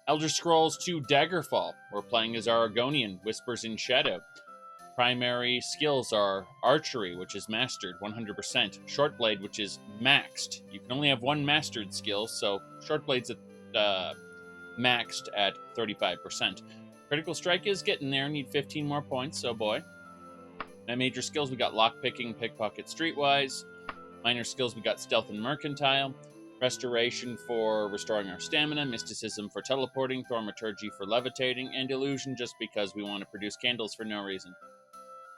Elder Scrolls 2 Daggerfall. We're playing as Aragonian, Whispers in Shadow. Primary skills are Archery, which is mastered 100%. Shortblade, which is maxed. You can only have one mastered skill, so Shortblade's maxed at 35%. Critical Strike is getting there. Need 15 more points, so boy. My major skills, we got Lockpicking, Pickpocket, Streetwise. Minor skills, we got Stealth and Mercantile. Restoration for restoring our stamina, Mysticism for teleporting, Thaumaturgy for levitating, and Illusion just because we want to produce candles for no reason.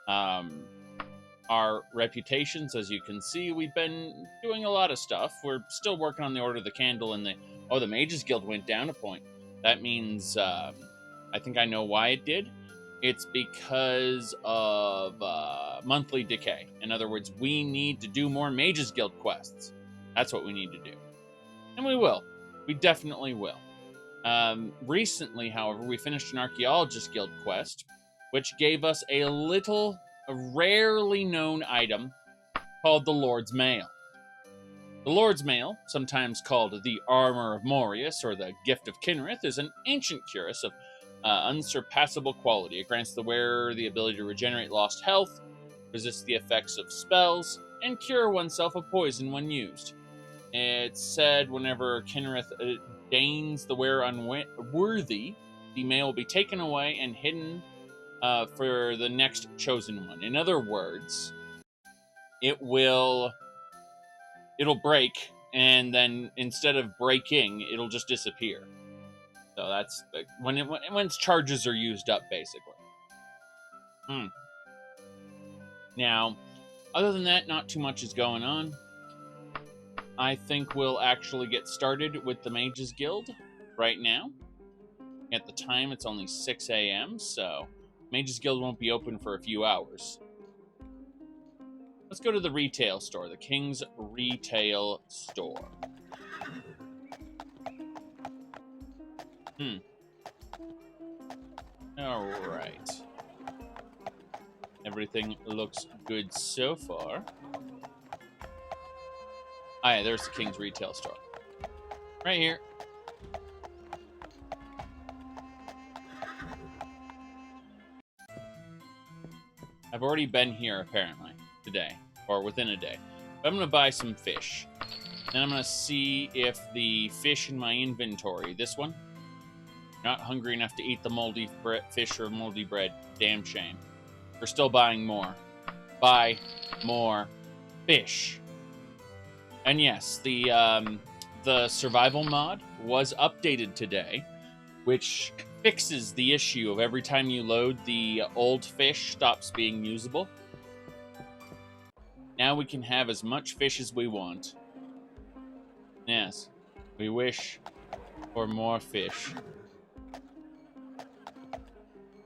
Our reputations, as you can see, we've been doing a lot of stuff. We're still working on the Order of the Candle, and the Mages Guild went down a point. That means, I think I know why it did. It's because of monthly decay. In other words, we need to do more Mages Guild quests. That's what we need to do. And we will. We definitely will. Recently, however, we finished an Archaeologist Guild quest, which gave us a rarely known item called the Lord's Mail. The Lord's Mail, sometimes called the Armor of Morius or the Gift of Kinrith, is an ancient cuirass of unsurpassable quality. It grants the wearer the ability to regenerate lost health, resist the effects of spells, and cure oneself of poison when used. It's said whenever Kinrith deigns the wearer unworthy, the mail will be taken away and hidden for the next chosen one. In other words, it'll break, and then instead of breaking, it'll just disappear. So that's when its charges are used up, basically. Now, other than that, not too much is going on. I think we'll actually get started with the Mages Guild right now. At the time, it's only 6 a.m., so Mages Guild won't be open for a few hours. Let's go to the retail store, the King's Retail Store. Alright. Everything looks good so far. Ah, yeah, there's the King's Retail Store. Right here. I've already been here, apparently, today. Or within a day. But I'm going to buy some fish. Then I'm going to see if the fish in my inventory, this one, not hungry enough to eat the moldy fish or moldy bread. Damn shame. We're still buying more. Buy more fish. And yes, the survival mod was updated today, which fixes the issue of every time you load, the old fish stops being usable. Now we can have as much fish as we want. Yes, we wish for more fish.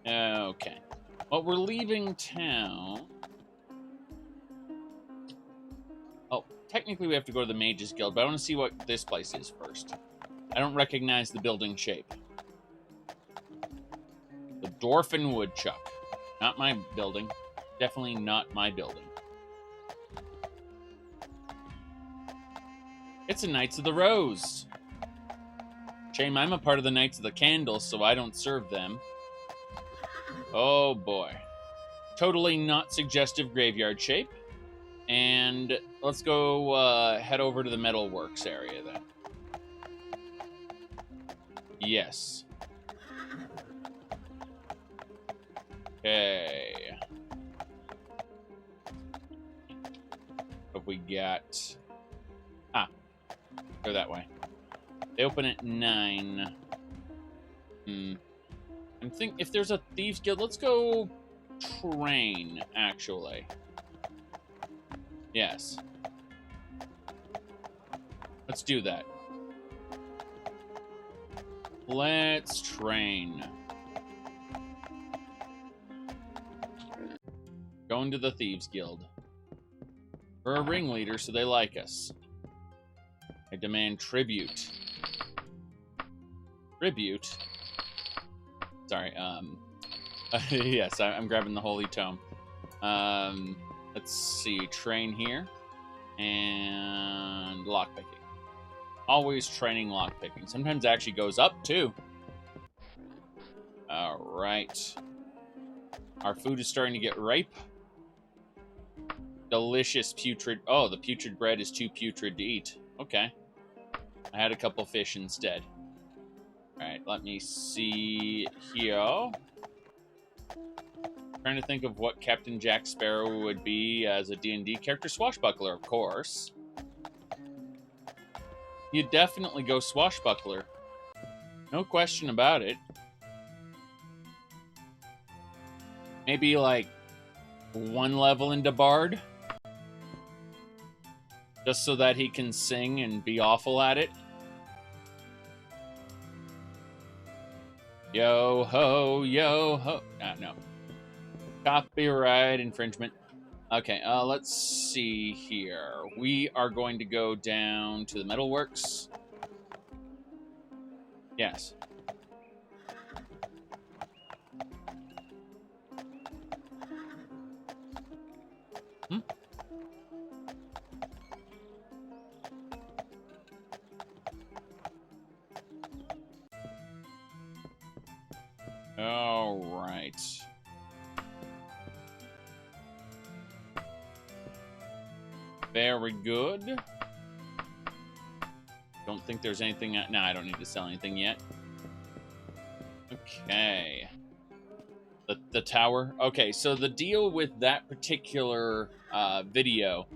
Okay. Well, we're leaving town. Oh, technically we have to go to the Mages Guild, but I want to see what this place is first. I don't recognize the building shape. The Dwarfen Woodchuck. Not my building. Definitely not my building. It's the Knights of the Rose. Shame I'm a part of the Knights of the Candle, so I don't serve them. Oh boy. Totally not suggestive graveyard shape. And let's go head over to the Metalworks area then. Yes. Okay. What we got? Ah. Go that way. They open at 9. I think if there's a Thieves Guild, let's go train, actually. Yes. Let's do that. Let's train. Going to the Thieves Guild. We're a ringleader, so they like us. I demand tribute. Tribute? Sorry, yes, I'm grabbing the Holy Tome. Let's see, train here. And lockpicking. Always training lockpicking. Sometimes it actually goes up, too. All right. Our food is starting to get ripe. Delicious putrid. Oh, the putrid bread is too putrid to eat. Okay. I had a couple fish instead. All right, let me see here. Trying to think of what Captain Jack Sparrow would be as a D&D character. Swashbuckler, of course. You'd definitely go swashbuckler. No question about it. Maybe like 1 level into Bard. Just so that he can sing and be awful at it. Yo ho, yo ho. No. Copyright infringement. Okay, let's see here. We are going to go down to the metalworks. Yes. All right. Very good. Don't think there's anything... No, I don't need to sell anything yet. Okay. The tower. Okay, so the deal with that particular video,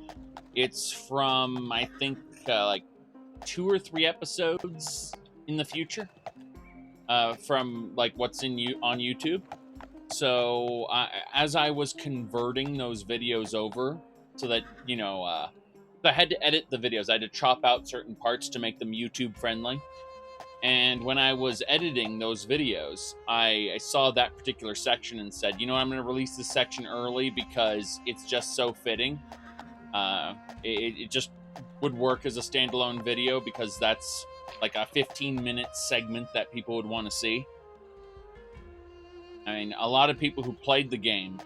it's from, I think, like 2 or 3 episodes in the future. From, like, what's on YouTube. So, as I was converting those videos over, so that, you know, I had to edit the videos. I had to chop out certain parts to make them YouTube friendly. And when I was editing those videos, I saw that particular section and said, you know, I'm going to release this section early because it's just so fitting. It just would work as a standalone video because that's like a 15-minute segment that people would want to see. I mean, a lot of people who played the game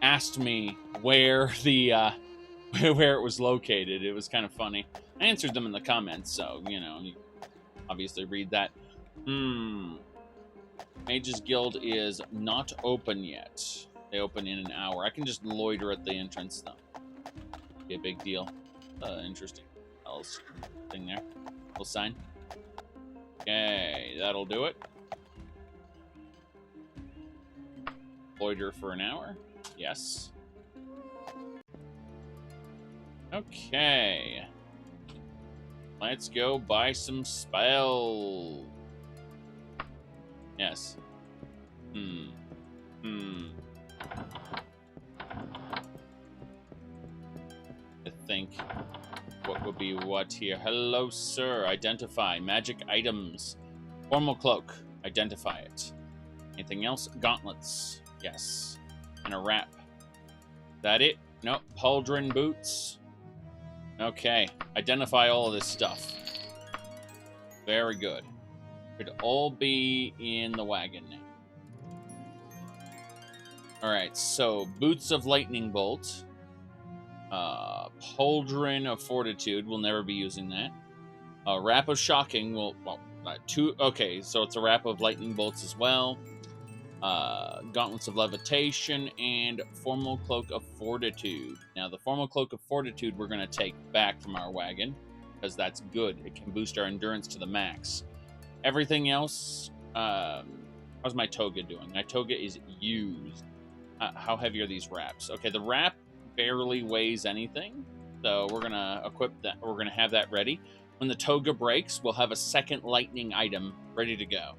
asked me where the where it was located. It was kind of funny. I answered them in the comments, so, you know, you obviously read that. Mages Guild is not open yet. They open in an hour. I can just loiter at the entrance, though. Be a big deal. Interesting. Else thing there. Little sign. Okay, that'll do it. Loiter for an hour. Yes. Okay. Let's go buy some spells. Yes. I think what would be what here? Hello, sir. Identify. Magic items. Formal cloak. Identify it. Anything else? Gauntlets. Yes. And a wrap. That it? Nope. Pauldron boots. Okay. Identify all of this stuff. Very good. Could all be in the wagon. Alright, so boots of lightning bolt. Pauldron of fortitude. We'll never be using that. Wrap of shocking. Well, 2. Okay, so it's a wrap of lightning bolts as well. Gauntlets of levitation, and formal cloak of fortitude. Now, the formal cloak of fortitude we're going to take back from our wagon, because that's good. It can boost our endurance to the max. Everything else, how's my toga doing? My toga is used. How heavy are these wraps? Okay, the wrap barely weighs anything, so we're going to equip that. We're going to have that ready. When the toga breaks, we'll have a second lightning item ready to go.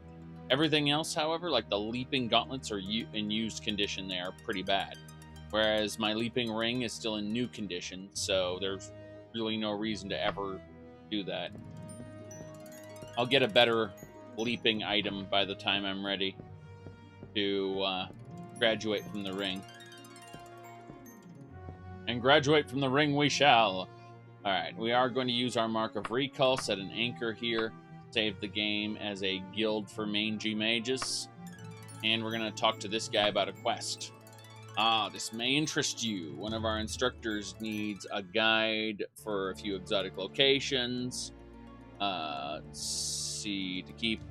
Everything else, however, like the leaping gauntlets are in used condition. They are pretty bad. Whereas my leaping ring is still in new condition, so there's really no reason to ever do that. I'll get a better leaping item by the time I'm ready to graduate from the ring. And graduate from the ring we shall. Alright, we are going to use our Mark of Recall, set an anchor here. Save the game as a guild for mangy mages. And we're going to talk to this guy about a quest. This may interest you. One of our instructors needs a guide for a few exotic locations. Let's see, to keep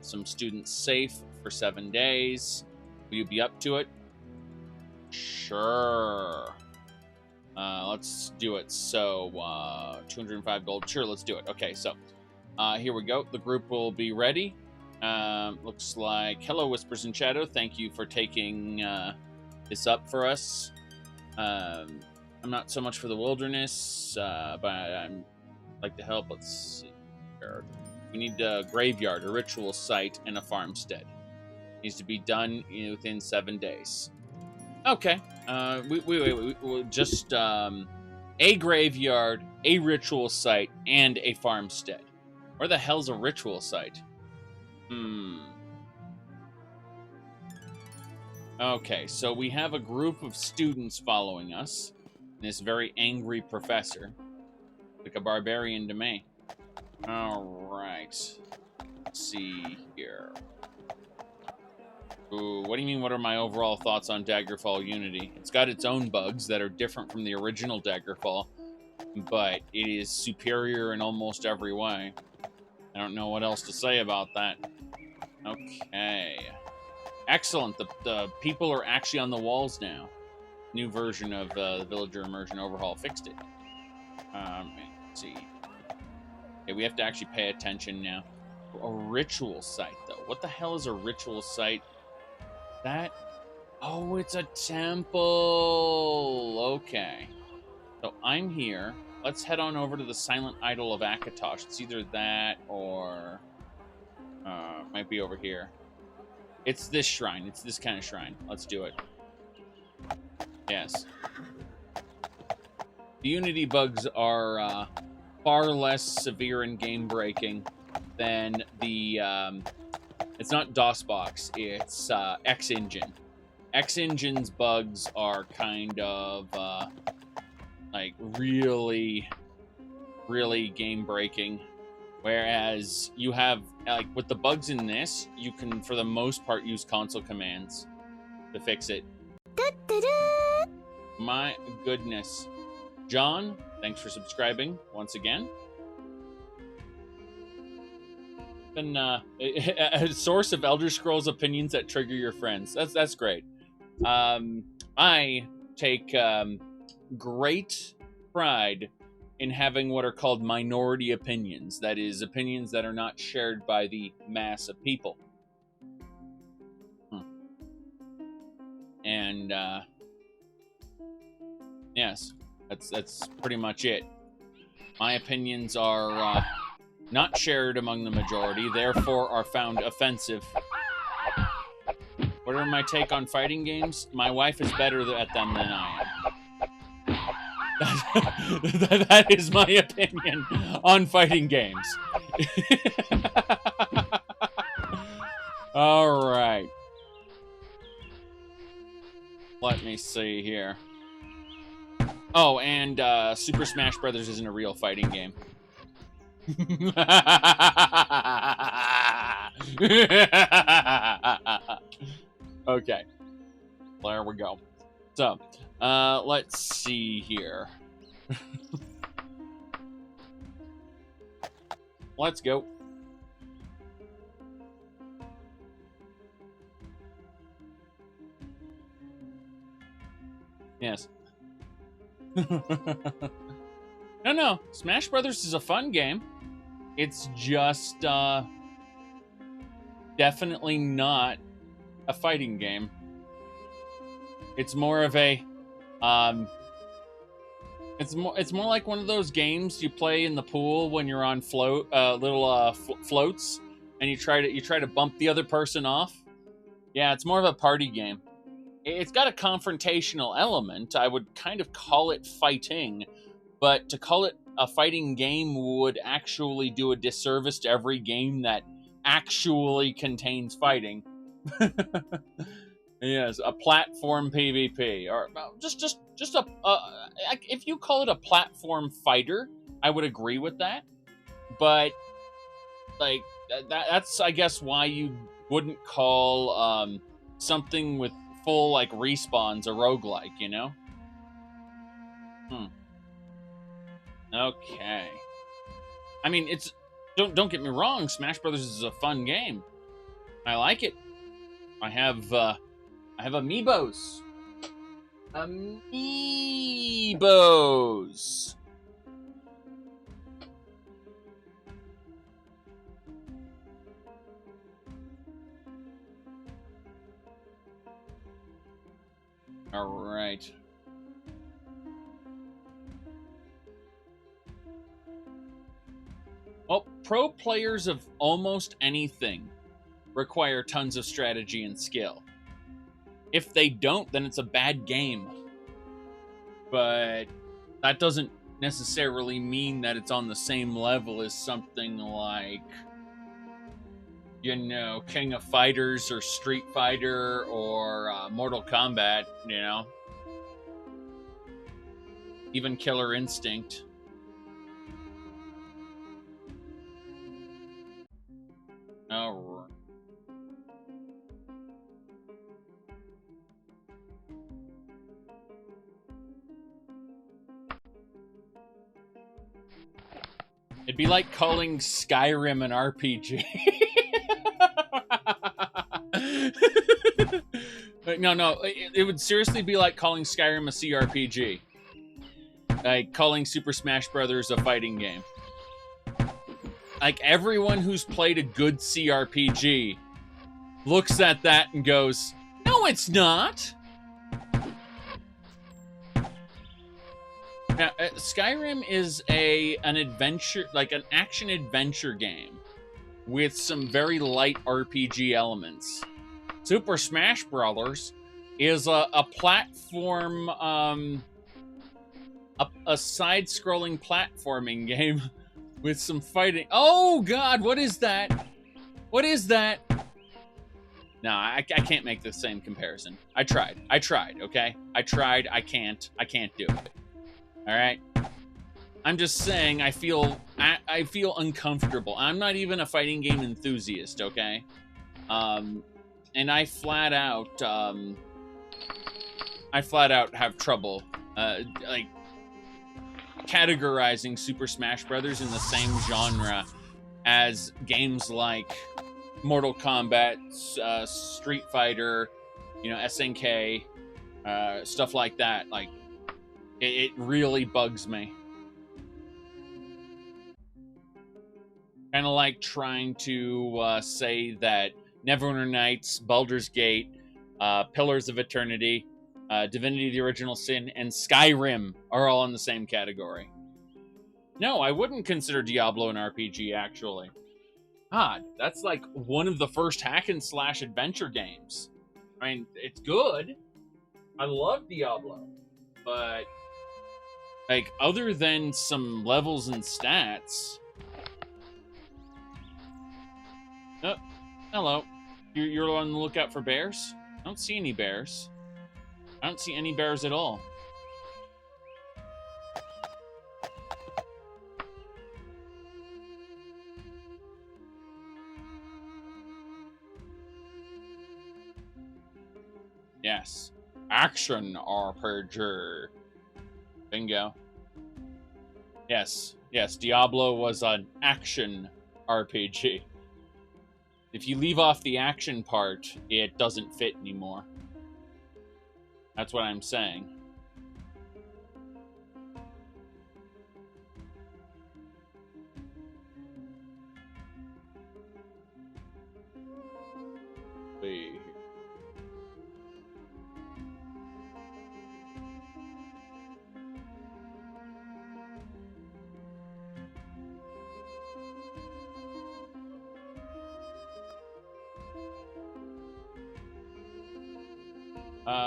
some students safe for 7 days. Will you be up to it? Sure. Let's do it. So, 205 gold. Sure, let's do it. Okay, so here we go. The group will be ready. Looks like... Hello, Whispers in Shadow. Thank you for taking this up for us. I'm not so much for the wilderness, but I'm like to help. Let's see. We need a graveyard, a ritual site, and a farmstead. Needs to be done within 7 days. Okay. We just a graveyard, a ritual site, and a farmstead. Where the hell's a ritual site? Okay, so we have a group of students following us. This very angry professor. Like a barbarian to me. Alright. Let's see here. Ooh, what do you mean, what are my overall thoughts on Daggerfall Unity? It's got its own bugs that are different from the original Daggerfall, but it is superior in almost every way. I don't know what else to say about that. Okay. Excellent. The people are actually on the walls now. New version of the Villager Immersion Overhaul fixed it. Let's see. Okay, we have to actually pay attention now. A ritual site, though. What the hell is a ritual site? That... Oh, it's a temple! Okay. So I'm here. Let's head on over to the Silent Idol of Akatosh. It's either that or... might be over here. It's this shrine. It's this kind of shrine. Let's do it. Yes. The Unity bugs are far less severe and game-breaking than the... it's not DOSBox. It's X-Engine. X-Engine's bugs are kind of... like, really game-breaking. Whereas you have, like, with the bugs in this, you can, for the most part, use console commands to fix it. My goodness. John, thanks for subscribing once again. Been a source of Elder Scrolls opinions that trigger your friends. That's great. I take great pride in having what are called minority opinions. That is, opinions that are not shared by the mass of people. And, yes, that's pretty much it. My opinions are not shared among the majority, therefore are found offensive. What are my take on fighting games? My wife is better at them than I am. That is my opinion on fighting games. All right. Let me see here. Oh, and Super Smash Brothers isn't a real fighting game. Okay. There we go. So, let's see here. Let's go. Yes. No. Smash Brothers is a fun game. It's just, definitely not a fighting game. It's more of a, it's more like one of those games you play in the pool when you're on floats, and you try to bump the other person off. Yeah, it's more of a party game. It's got a confrontational element. I would kind of call it fighting, but to call it a fighting game would actually do a disservice to every game that actually contains fighting. Yes, a platform PvP, or just a if you call it a platform fighter, I would agree with that. But like that's I guess why you wouldn't call something with full like respawns a roguelike, you know? Okay. I mean, it's don't get me wrong, Smash Brothers is a fun game. I like it. I have amiibos. Amiibos. All right. Well, pro players of almost anything require tons of strategy and skill. If they don't, then it's a bad game. But that doesn't necessarily mean that it's on the same level as something like, you know, King of Fighters or Street Fighter or Mortal Kombat, you know. Even Killer Instinct. All right. It'd be like calling Skyrim an RPG. No, it would seriously be like calling Skyrim a CRPG. Like calling Super Smash Brothers a fighting game. Like everyone who's played a good CRPG looks at that and goes, "No, it's not." Now, Skyrim is an adventure, like an action adventure game with some very light RPG elements. Super Smash Brothers is a platform, a side-scrolling platforming game with some fighting. Oh God, what is that? What is that? No, I can't make the same comparison. I tried, okay? I tried, I can't do it. All right? I'm just saying I feel uncomfortable. I'm not even a fighting game enthusiast, okay? And I flat out have trouble like categorizing Super Smash Brothers in the same genre as games like Mortal Kombat, Street Fighter, you know, SNK, stuff like that. Like, it really bugs me. Kind of like trying to say that Neverwinter Nights, Baldur's Gate, Pillars of Eternity, Divinity: The Original Sin, and Skyrim are all in the same category. No, I wouldn't consider Diablo an RPG, actually. God, that's like one of the first hack and slash adventure games. I mean, it's good. I love Diablo. But, like, other than some levels and stats... Oh, hello. You're on the lookout for bears? I don't see any bears. I don't see any bears at all. Yes. Action RPG. Bingo. Yes. Yes, Diablo was an action RPG. If you leave off the action part, it doesn't fit anymore. That's what I'm saying. Wait.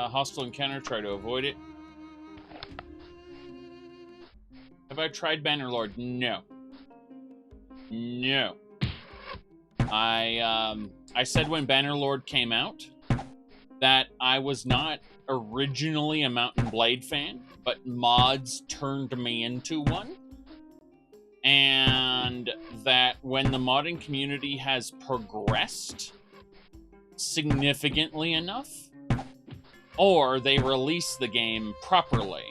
Hostile encounter, try to avoid it. Have I tried Bannerlord? No. No. I said when Bannerlord came out that I was not originally a Mount and Blade fan, but mods turned me into one. And that when the modding community has progressed significantly enough, or they release the game properly,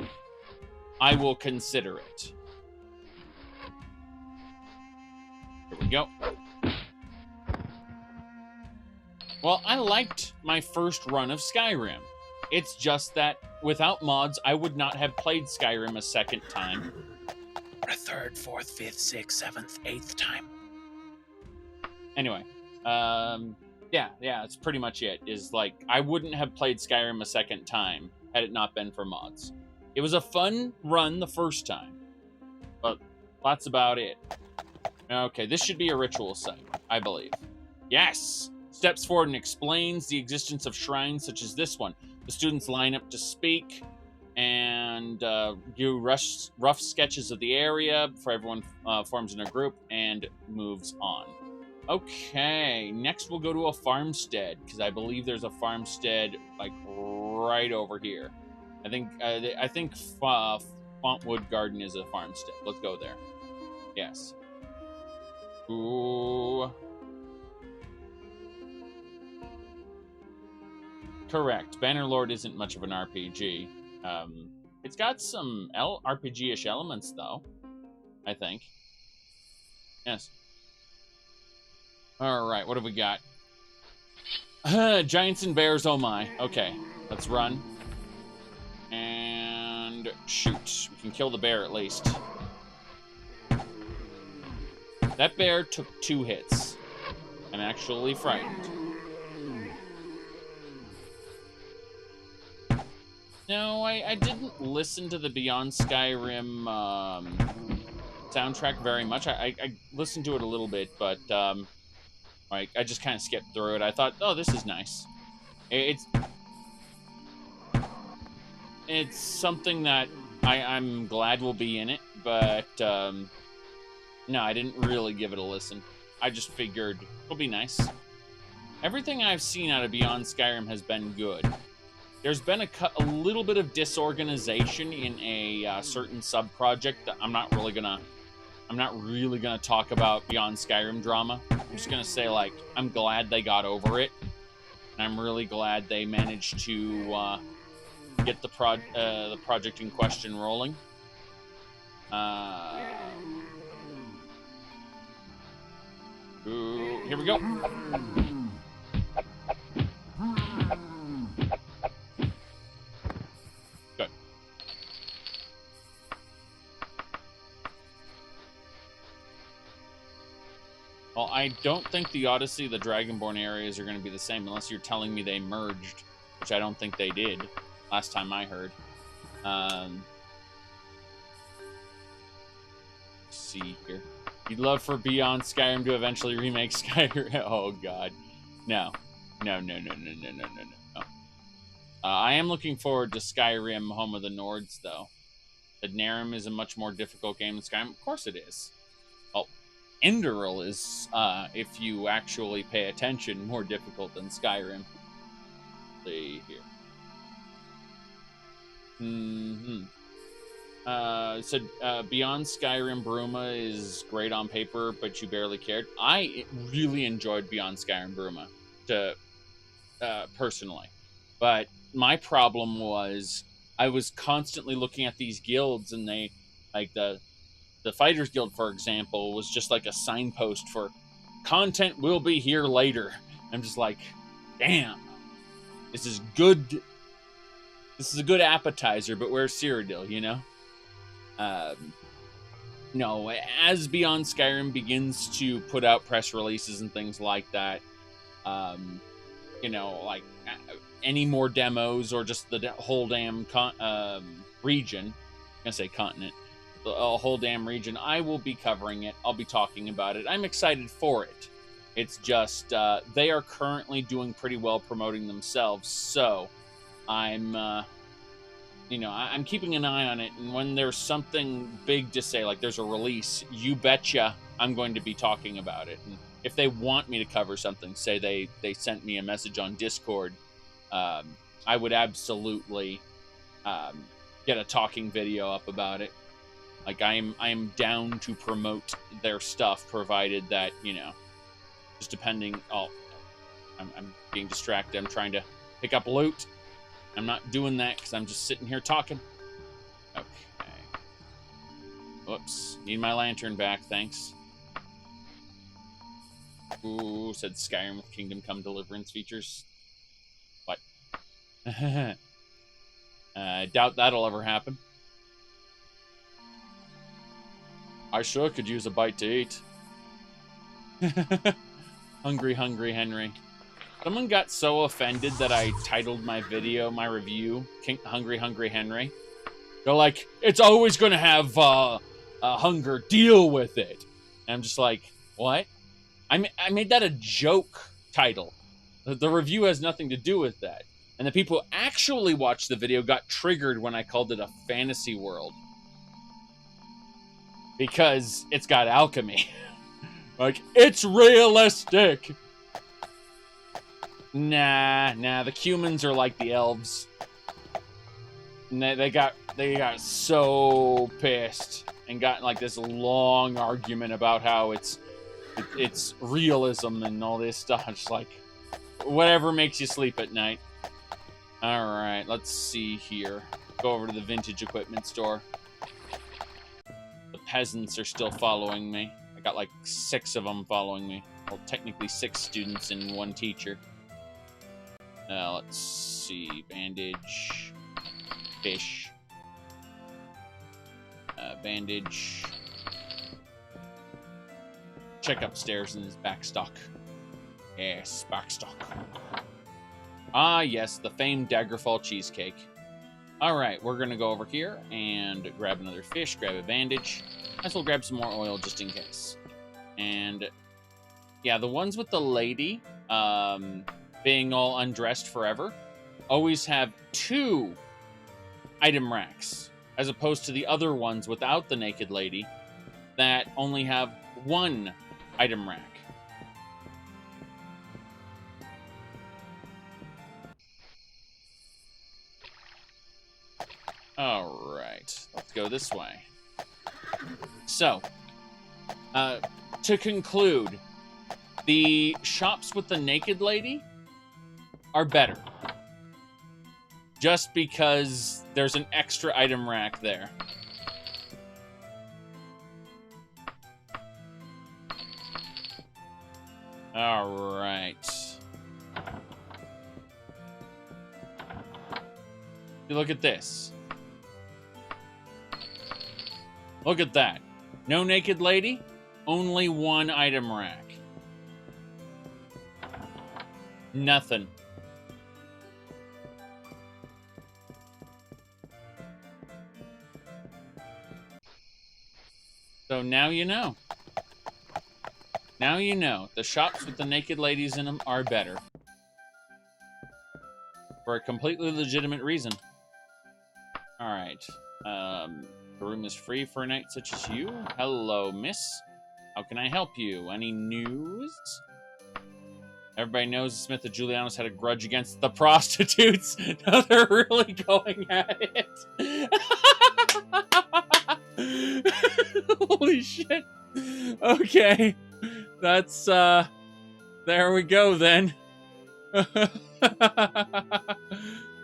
I will consider it. Here we go. Well, I liked my first run of Skyrim. It's just that without mods, I would not have played Skyrim a second time. Or a third, fourth, fifth, sixth, seventh, eighth time. Anyway, yeah, that's pretty much it. Is like, I wouldn't have played Skyrim a second time had it not been for mods. It was a fun run the first time, but that's about it. Okay, this should be a ritual site, I believe. Yes! Steps forward and explains the existence of shrines such as this one. The students line up to speak and do rough sketches of the area before everyone forms in a group and moves on. Okay, next we'll go to a farmstead, because I believe there's a farmstead like right over here. I think Fontwood Garden is a farmstead. Let's go there. Yes. Ooh. Correct. Bannerlord isn't much of an RPG. It's got some RPG-ish elements, though, I think. Yes. All right, what have we got? Giants and bears, oh my. Okay, let's run. And shoot. We can kill the bear, at least. That bear took 2 hits. I'm actually frightened. No, I didn't listen to the Beyond Skyrim soundtrack very much. I listened to it a little bit, but I just kind of skipped through it. I thought, oh, this is nice. It's something that I'm glad will be in it, but no, I didn't really give it a listen. I just figured it'll be nice. Everything I've seen out of Beyond Skyrim has been good. There's been a little bit of disorganization in a certain sub-project that I'm not really gonna talk about Beyond Skyrim drama. I'm just gonna say, like, I'm glad they got over it, and I'm really glad they managed to get the project in question rolling. Ooh, here we go. Good. Well, I don't think the Odyssey, the Dragonborn areas are going to be the same unless you're telling me they merged, which I don't think they did last time I heard. Let's see here. You'd love for Beyond Skyrim to eventually remake Skyrim. Oh, God. No. No. I am looking forward to Skyrim, Home of the Nords, though. The Narum is a much more difficult game than Skyrim. Of course it is. Well, Enderal is, if you actually pay attention, more difficult than Skyrim. Let's see here. So Beyond Skyrim Bruma is great on paper, but you barely cared. I really enjoyed Beyond Skyrim Bruma, personally. But my problem was I was constantly looking at these guilds, and they, like the Fighters Guild, for example, was just like a signpost for content will be here later. I'm just like, damn, this is good. This is a good appetizer, but where's Cyrodiil, you know? No, as Beyond Skyrim begins to put out press releases and things like that, you know, like any more demos or just the whole damn region, I'm gonna say continent, the whole damn region, I will be covering it. I'll be talking about it. I'm excited for it. It's just, they are currently doing pretty well promoting themselves, so I'm, you know, I'm keeping an eye on it, and when there's something big to say, like there's a release, you betcha I'm going to be talking about it. And if they want me to cover something, say they sent me a message on Discord, I would absolutely get a talking video up about it. Like, I am down to promote their stuff, provided that, you know, just depending. Oh, I'm being distracted. I'm trying to pick up loot. I'm not doing that because I'm just sitting here talking. Okay. Whoops. Need my lantern back, thanks. Ooh, said Skyrim with Kingdom Come Deliverance features. What? I doubt that'll ever happen. I sure could use a bite to eat. Hungry, hungry Henry. Someone got so offended that I titled my video, my review, Hungry, Hungry Henry. They're like, it's always going to have hunger. Deal with it. And I'm just like, what? I made that a joke title. The review has nothing to do with that. And the people who actually watched the video got triggered when I called it a fantasy world. Because it's got alchemy. Like, it's realistic. Nah, the humans are like the elves. And they got so pissed and got like this long argument about how it's realism and all this stuff. It's like, whatever makes you sleep at night. All right, let's see here. Go over to the vintage equipment store. The peasants are still following me. I got like 6 of them following me. Well, technically 6 students and 1 teacher. Let's see. Bandage. Fish. Bandage. Check upstairs in his back stock. Yes, back stock. Ah, yes, the famed Daggerfall cheesecake. Alright, we're going to go over here and grab another fish, grab a bandage. Might as well grab some more oil just in case. And, yeah, the ones with the lady being all undressed forever always have 2 item racks, as opposed to the other ones without the naked lady that only have 1 item rack. Alright, let's go this way. So, to conclude, the shops with the naked lady are better. Just because there's an extra item rack there. Alright. Look at this. Look at that. No naked lady, only 1 item rack. Nothing. So now you know. Now you know. The shops with the naked ladies in them are better. For a completely legitimate reason. Alright. The room is free for a night such as you. Hello, miss. How can I help you? Any news? Everybody knows Smith and Julianus had a grudge against the prostitutes. Now they're really going at it. Holy shit. Okay. That's, there we go then.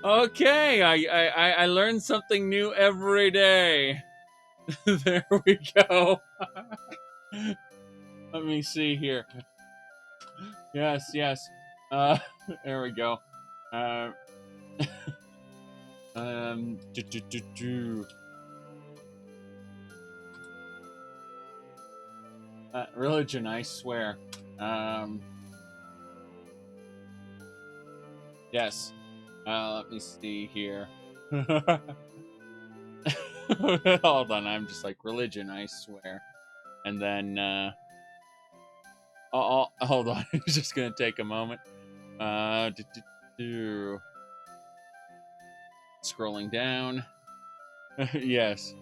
Okay, I learn something new every day. There we go. Let me see here. Yes. There we go. Religion, I swear. Yes. Let me see here. Hold on, I'm just like, religion, I swear. And then, hold on, it's just gonna take a moment. Scrolling down. Yes.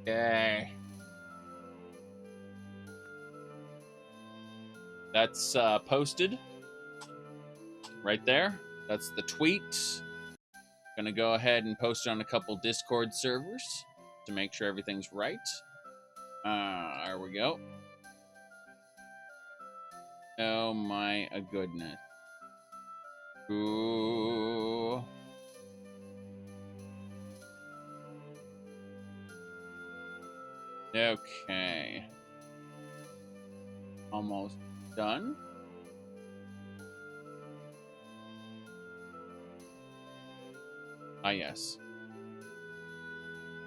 Okay. That's posted right there. That's the tweet. Gonna go ahead and post it on a couple Discord servers to make sure everything's right. There we go. Oh my goodness. Ooh. Okay. Almost done. Ah, yes.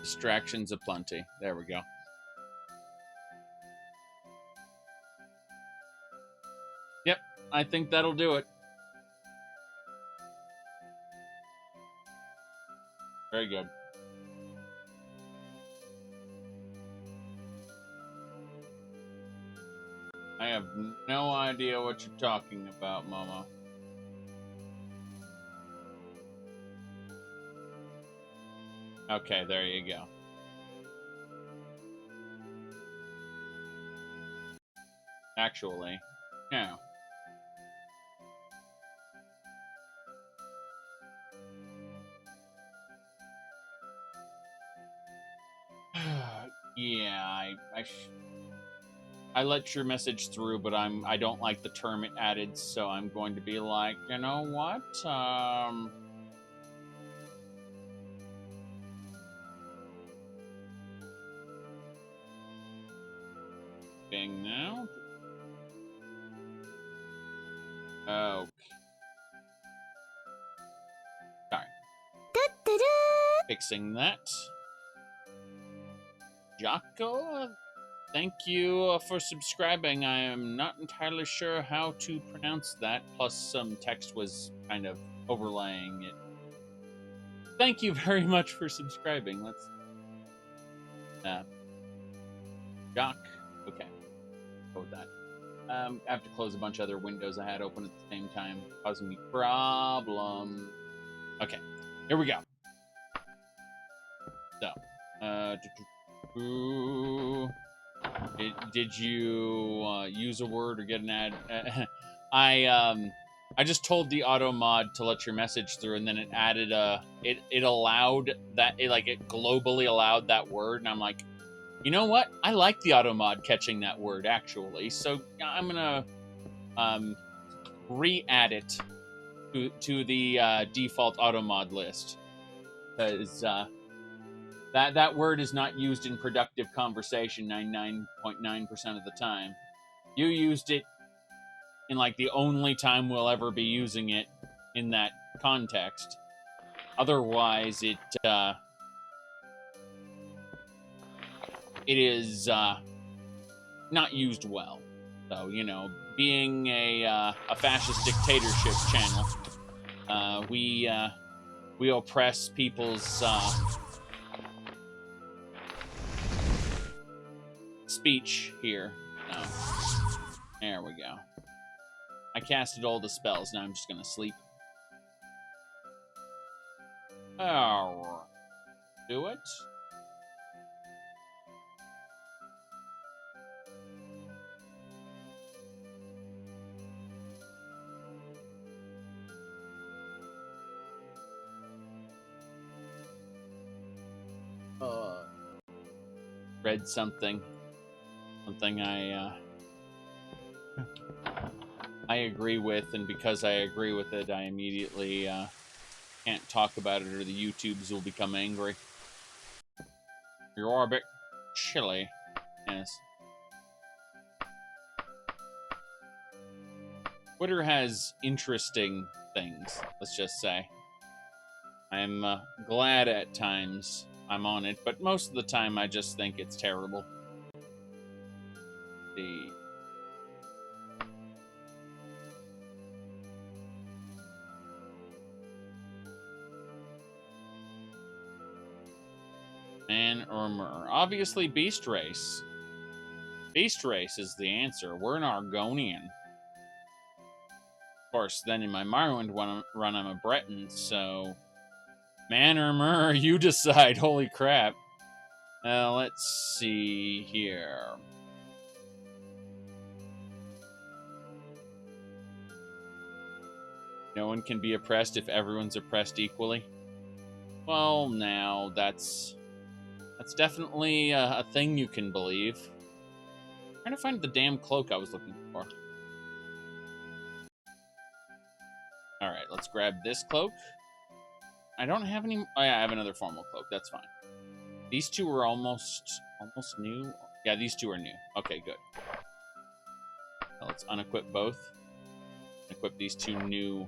Distractions aplenty. There we go. Yep, I think that'll do it. Very good. I have no idea what you're talking about, Momo. Okay, there you go. Actually, no. Yeah, I let your message through, but I don't like the term it added, so I'm going to be like, you know what? Thing now. Okay. Sorry. Fixing that. Jaco, thank you for subscribing. I am not entirely sure how to pronounce that, plus some text was kind of overlaying it. Thank you very much for subscribing. Let's... Jock. Okay. Go with that. I have to close a bunch of other windows I had open at the same time, causing me problems. Okay. Here we go. So, did you use a word or get an ad? I just told the auto mod to let your message through, and then it added it allowed that it globally allowed that word, and I'm like, you know what? I like the auto mod catching that word actually, so I'm gonna re-add it to the default auto mod list, because that word is not used in productive conversation 99.9% of the time. You used it in the only time we'll ever be using it in that context. Otherwise, it is not used well. So, being a fascist dictatorship channel, we oppress people's speech here. No. There we go. I casted all the spells. Now I'm just gonna sleep. Oh, do it. Read something I agree with, and because I agree with it, I immediately can't talk about it, or the YouTubes will become angry. You're a bit chilly. Yes. Twitter has interesting things, let's just say. I'm glad at times I'm on it, but most of the time I just think it's terrible. Man or mer. Obviously, Beast Race. Beast Race is the answer. We're an Argonian. Of course, then in my Morrowind run, I'm a Breton, so... Man or mer, you decide. Holy crap. Let's see here. No one can be oppressed if everyone's oppressed equally. Well, now, that's definitely a thing you can believe. I'm trying to find the damn cloak I was looking for. Alright, let's grab this cloak. I don't have any... Oh, yeah, I have another formal cloak. That's fine. These two are almost almost new. Yeah, these two are new. Okay, good. Now let's unequip both. Equip these two new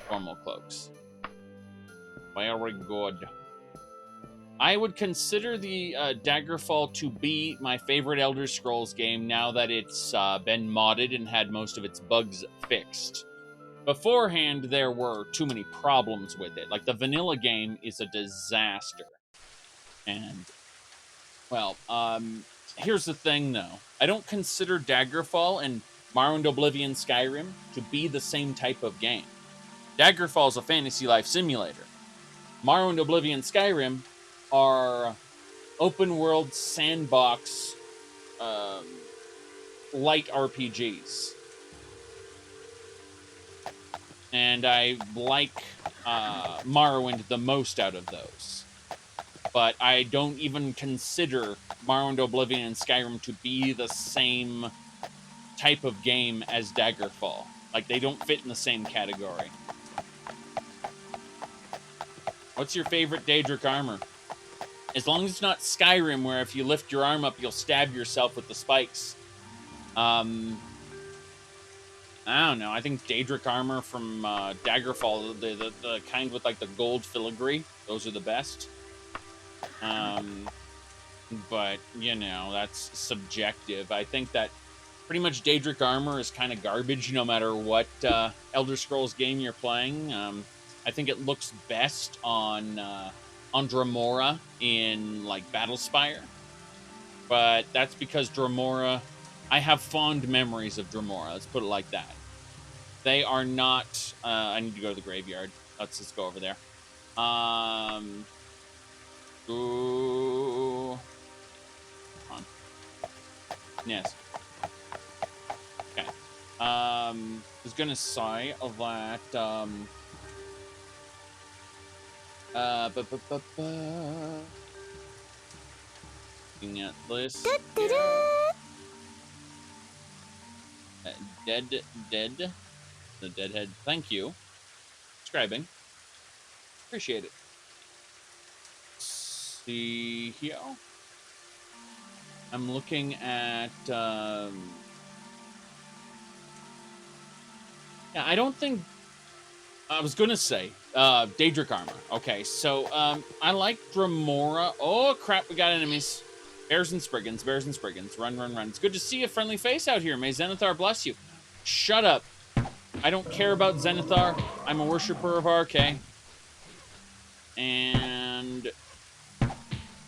formal cloaks. Very good. I would consider the Daggerfall to be my favorite Elder Scrolls game now that it's been modded and had most of its bugs fixed. Beforehand, there were too many problems with it. Like, the vanilla game is a disaster. And, well, here's the thing, though. I don't consider Daggerfall and Morrowind Oblivion Skyrim to be the same type of game. Daggerfall is a fantasy life simulator. Morrowind Oblivion Skyrim are open world sandbox light RPGs. And I like Morrowind the most out of those. But I don't even consider Morrowind Oblivion and Skyrim to be the same type of game as Daggerfall. Like, they don't fit in the same category. What's your favorite Daedric armor? As long as it's not Skyrim, where if you lift your arm up, you'll stab yourself with the spikes. I don't know. I think Daedric armor from Daggerfall, the kind with, like, the gold filigree, those are the best. But, you know, that's subjective. I think that pretty much Daedric armor is kind of garbage no matter what Elder Scrolls game you're playing. I think it looks best on Dremora in, like, Battlespire. But that's because Dremora... I have fond memories of Dremora. Let's put it like that. They are not... I need to go to the graveyard. Let's just go over there. Ooh. Come on. Yes. Okay. I was gonna say that... Looking at this. Dead. The deadhead. Thank you. Subscribing. Appreciate it. See here. I'm looking at. Yeah, I don't think. I was gonna say Daedric armor. Okay, so I like Dremora. Oh crap, we got enemies. Bears and Spriggans, bears and Spriggans. Run, run, run. It's good to see a friendly face out here. May Zenithar bless you. Shut up. I don't care about Zenithar. I'm a worshiper of RK. And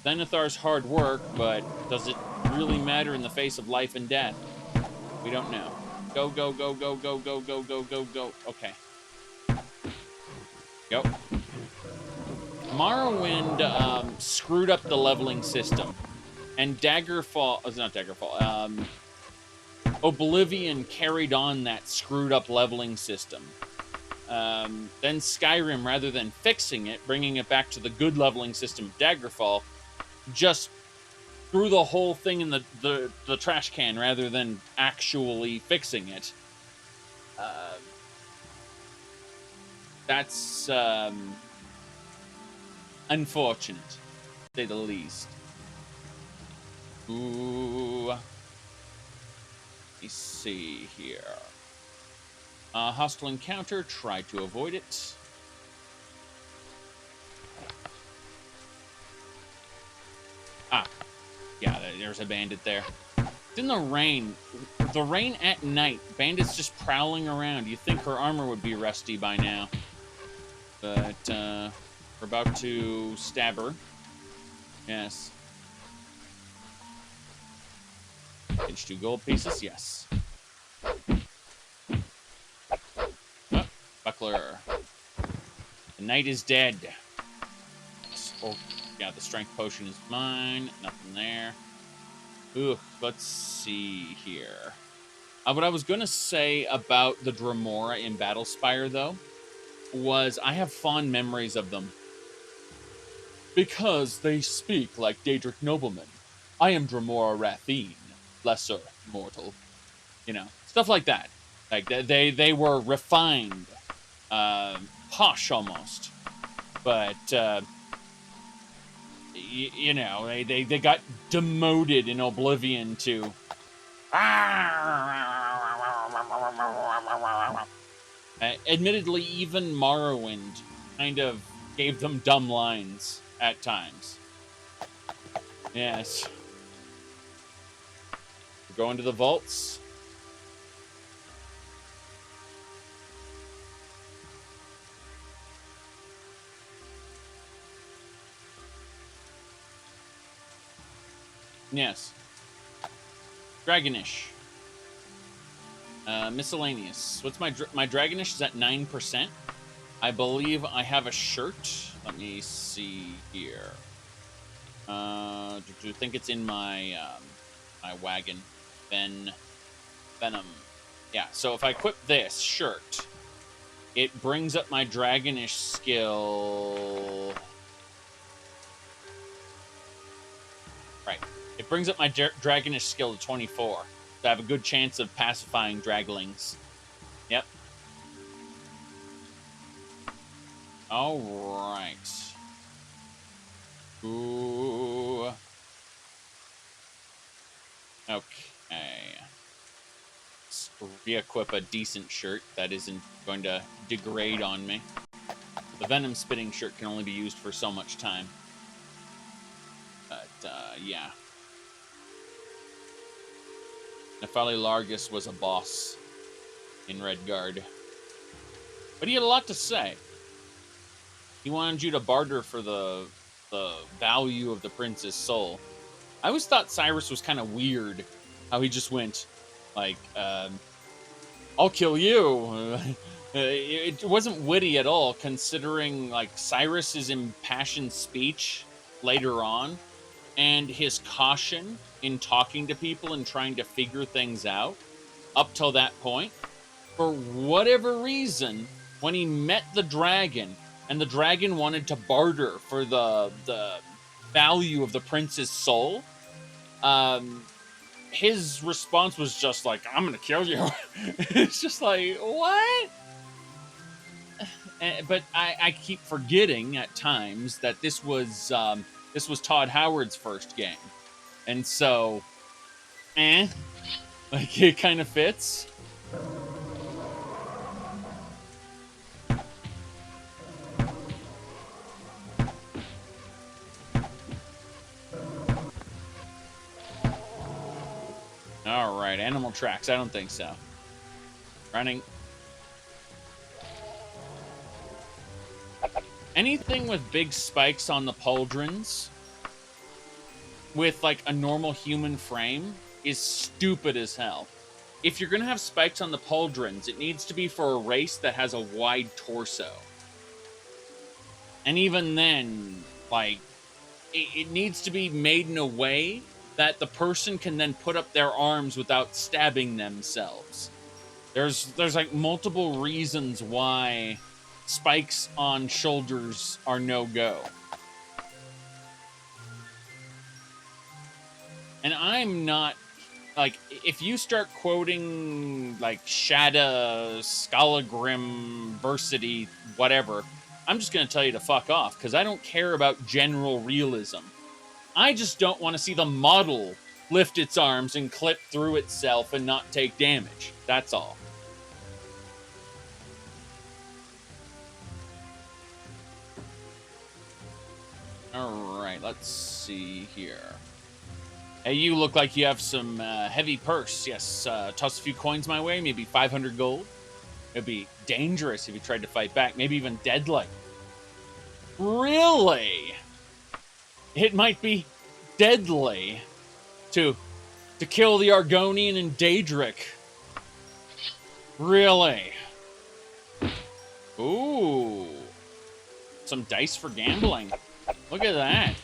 Zenithar's hard work, but does it really matter in the face of life and death? We don't know. Go, go, go, go, go, go, go, go, go, go. Okay. Go. Morrowind screwed up the leveling system. And Daggerfall, it's not Daggerfall, Oblivion carried on that screwed up leveling system. Then Skyrim, rather than fixing it, bringing it back to the good leveling system of Daggerfall, just threw the whole thing in the trash can rather than actually fixing it. That's unfortunate, to say the least. Ooh. Let me see here. Hostile encounter. Try to avoid it. Ah. Yeah, there's a bandit there. It's in the rain. The rain at night. Bandits just prowling around. You'd think her armor would be rusty by now. But, we're about to stab her. Yes. Pinch 2 gold pieces, yes. Oh, buckler. The knight is dead. Oh, yeah, the strength potion is mine. Nothing there. Ooh, let's see here. What I was going to say about the Dremora in Battlespire, though, was I have fond memories of them. Because they speak like Daedric noblemen. I am Dremora Rathine. Lesser mortal, you know, stuff like that. Like they were refined, posh almost, but you know they got demoted in Oblivion to... admittedly, even Morrowind kind of gave them dumb lines at times. Yes. We're going to the vaults. Yes. Dragonish. Miscellaneous. What's my Dragonish is at 9%. I believe I have a shirt. Let me see here. Do you think it's in my my wagon? Venom. Yeah. So if I equip this shirt, it brings up my Dragonish skill. Right. It brings up my Dragonish skill to 24. So I have a good chance of pacifying draglings. Yep. All right. Ooh. Okay. Let's re-equip a decent shirt that isn't going to degrade on me. The venom spitting shirt can only be used for so much time. But, yeah. Nephali Largus was a boss in Redguard. But he had a lot to say. He wanted you to barter for the value of the prince's soul. I always thought Cyrus was kind of weird. How he just went, like, I'll kill you. It wasn't witty at all, considering, like, Cyrus's impassioned speech later on, and his caution in talking to people and trying to figure things out up till that point. For whatever reason, when he met the dragon, and the dragon wanted to barter for the value of the prince's soul, his response was just like, I'm gonna kill you. It's just like, what? But I keep forgetting at times that this was Todd Howard's first game. And so, like, it kind of fits. All right, animal tracks. I don't think so. Running. Anything with big spikes on the pauldrons with, like, a normal human frame is stupid as hell. If you're going to have spikes on the pauldrons, it needs to be for a race that has a wide torso. And even then, like, it needs to be made in a way that the person can then put up their arms without stabbing themselves. There's like multiple reasons why spikes on shoulders are no-go. And I'm not, like, if you start quoting, like, Shada, Scalagrim, Versity, whatever, I'm just going to tell you to fuck off, because I don't care about general realism. I just don't want to see the model lift its arms and clip through itself and not take damage. That's all. Alright, let's see here. Hey, you look like you have some heavy purse. Yes, toss a few coins my way, maybe 500 gold. It'd be dangerous if you tried to fight back, maybe even deadly. Really? It might be deadly to kill the Argonian and Daedric. Really? Ooh. Some dice for gambling. Look at that.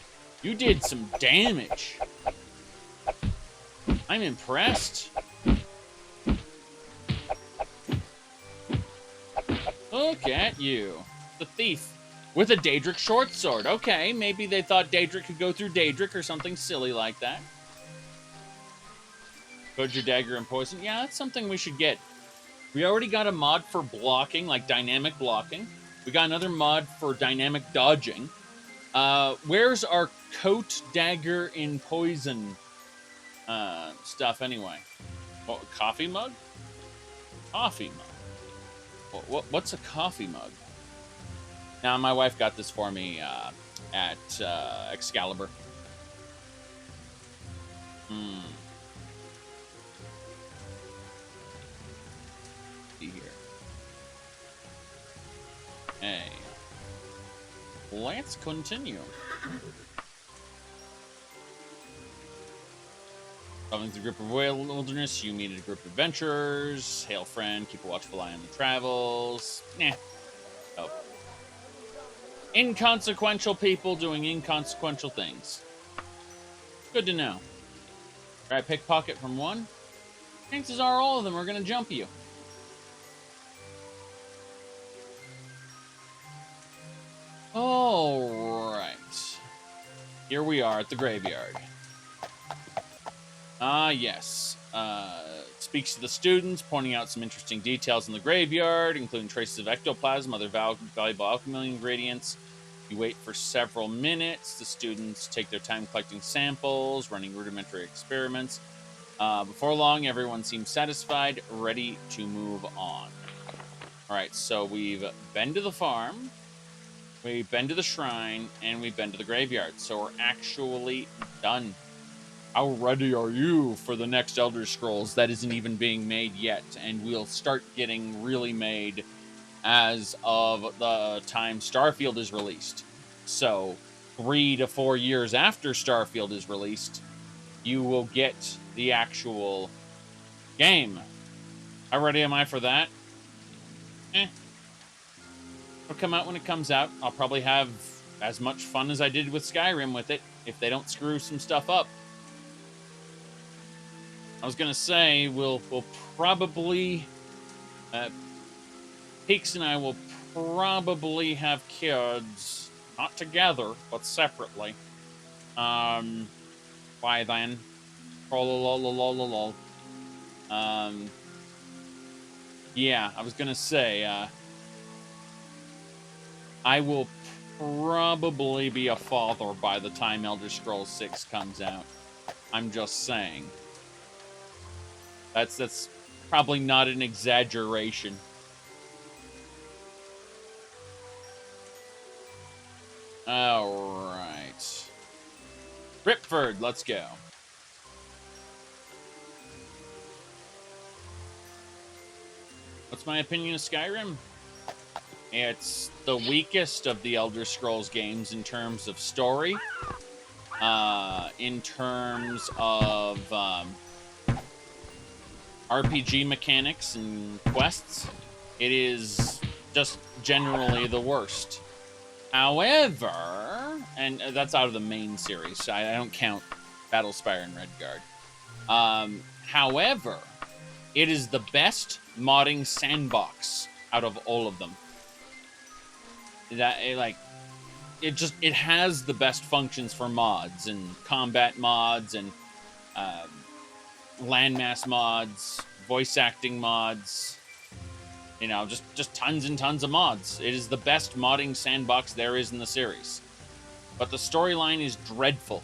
You did some damage. I'm impressed. Look at you. The thief. With a Daedric short sword. Okay, maybe they thought Daedric could go through Daedric or something silly like that. Put your dagger and poison. Yeah, that's something we should get. We already got a mod for blocking, like dynamic blocking. We got another mod for dynamic dodging. Where's our coat, dagger, in poison stuff anyway? What, coffee mug? Coffee mug. What's a coffee mug? Now, my wife got this for me at Excalibur. See here. Hey. Let's continue. Traveling through a group of wilderness, you meet a group of adventurers. Hail friend, keep a watchful eye on the travels. Nah. Oh. Inconsequential people doing inconsequential things. Good to know. Try pickpocket from one. Chances are all of them are going to jump you. All right. Here we are at the graveyard. Yes. Speaks to the students, pointing out some interesting details in the graveyard, including traces of ectoplasm, other valuable alchemy ingredients. You wait for several minutes. The students take their time collecting samples, running rudimentary experiments. Before long, everyone seems satisfied, ready to move on. All right, so we've been to the farm, we've been to the shrine, and we've been to the graveyard. So we're actually done. How ready are you for the next Elder Scrolls that isn't even being made yet? And we'll start getting really made as of the time Starfield is released. So 3 to 4 years after Starfield is released, you will get the actual game. How ready am I for that? It'll come out when it comes out. I'll probably have as much fun as I did with Skyrim with it, if they don't screw some stuff up. I was gonna say, we'll probably... Peaks and I will probably have kids, not together, but separately. Why then? Yeah, I was gonna say, I will probably be a father by the time Elder Scrolls 6 comes out. I'm just saying. That's probably not an exaggeration. All right. Ripford, let's go. What's my opinion of Skyrim? It's the weakest of the Elder Scrolls games in terms of story, in terms of RPG mechanics and quests. It is just generally the worst. However, and that's out of the main series. I don't count Battlespire and Redguard. However, it is the best modding sandbox out of all of them. It has the best functions for mods and combat mods and landmass mods, voice acting mods. You know, just tons and tons of mods. It is the best modding sandbox there is in the series. But the storyline is dreadful.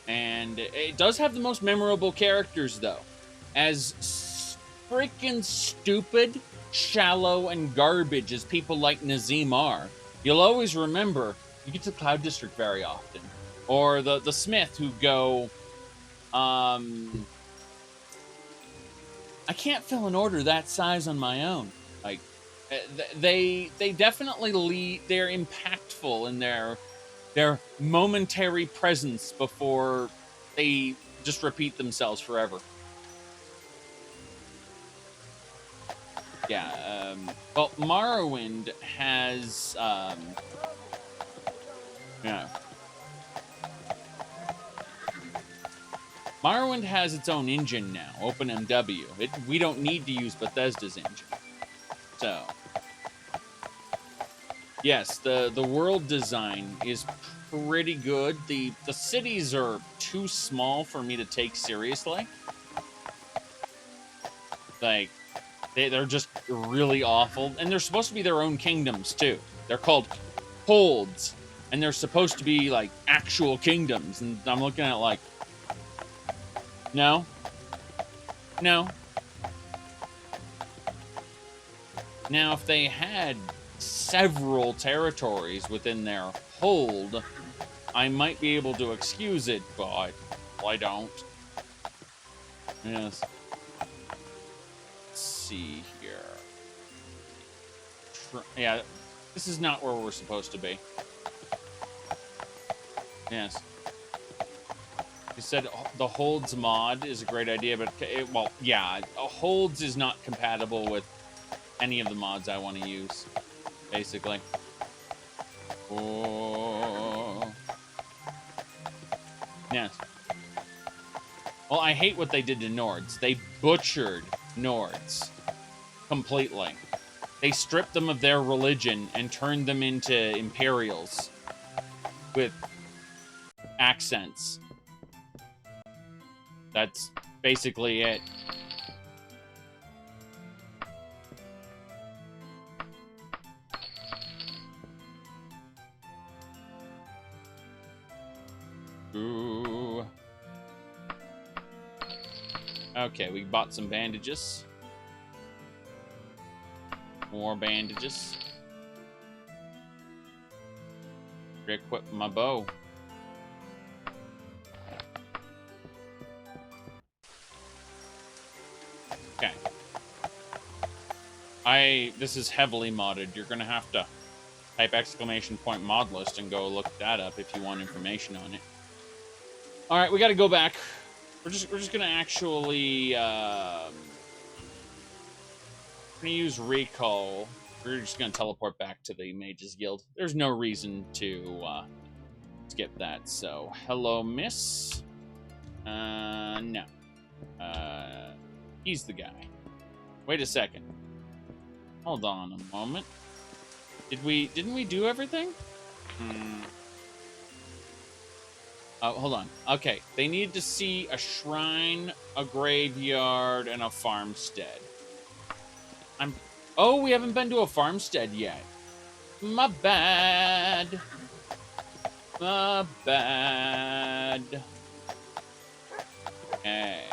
And it does have the most memorable characters, though. As freaking stupid, shallow, and garbage as people like Nazim are, you'll always remember you get to the Cloud District very often. Or the Smith who go, I can't fill an order that size on my own. Like, they definitely lead. They're impactful in their momentary presence before they just repeat themselves forever. Yeah. Well, Morrowind has. Morrowind has its own engine now, OpenMW. We don't need to use Bethesda's engine. So, yes, the world design is pretty good. The cities are too small for me to take seriously. Like, they're just really awful. And they're supposed to be their own kingdoms, too. They're called holds. And they're supposed to be, like, actual kingdoms. And I'm looking at, like, no. No. Now, if they had several territories within their hold, I might be able to excuse it, but I don't. Yes. Let's see here. Yeah, this is not where we're supposed to be. Yes. You said the holds mod is a great idea, but well, yeah, holds is not compatible with any of the mods I want to use, basically. Oh. Yes. Well, I hate what they did to Nords. They butchered Nords completely. They stripped them of their religion and turned them into Imperials with accents. That's basically it. Ooh. Okay, we bought some bandages. More bandages. Re-equip my bow. Okay. This is heavily modded. You're gonna have to type !mod list and go look that up if you want information on it. All right, we got to go back. We're just gonna actually gonna use recall. We're just gonna teleport back to the Mages Guild. There's no reason to skip that. So, hello, miss. No. He's the guy. Wait a second. Hold on a moment. Didn't we do everything? Hold on. Okay, they need to see a shrine, a graveyard, and a farmstead. Oh, we haven't been to a farmstead yet. My bad. My bad. Okay.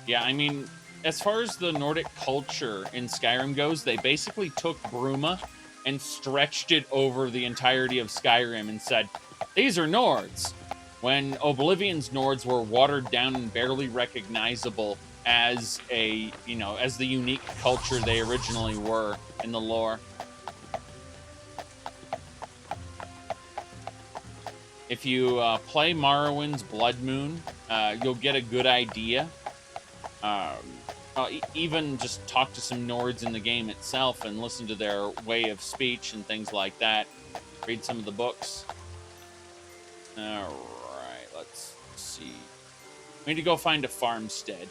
Yeah, I mean, as far as the Nordic culture in Skyrim goes, they basically took Bruma and stretched it over the entirety of Skyrim and said, these are Nords. When Oblivion's Nords were watered down and barely recognizable as as the unique culture they originally were in the lore. If you play Morrowind's Blood Moon, you'll get a good idea. Even just talk to some Nords in the game itself and listen to their way of speech and things like that. Read some of the books. Alright, let's see. We need to go find a farmstead.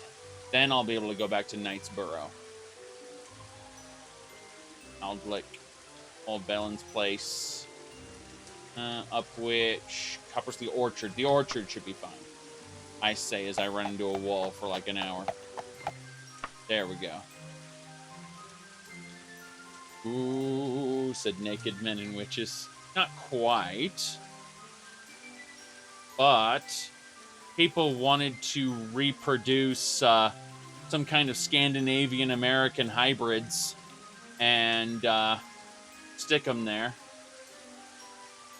Then I'll be able to go back to Knight's Burrow. Aldlick. Old Belen's Place. Up which... Coppersley Orchard. The orchard should be fine. I say as I run into a wall for like an hour. There we go. Ooh, said naked men and witches. Not quite. But people wanted to reproduce some kind of Scandinavian-American hybrids and stick them there,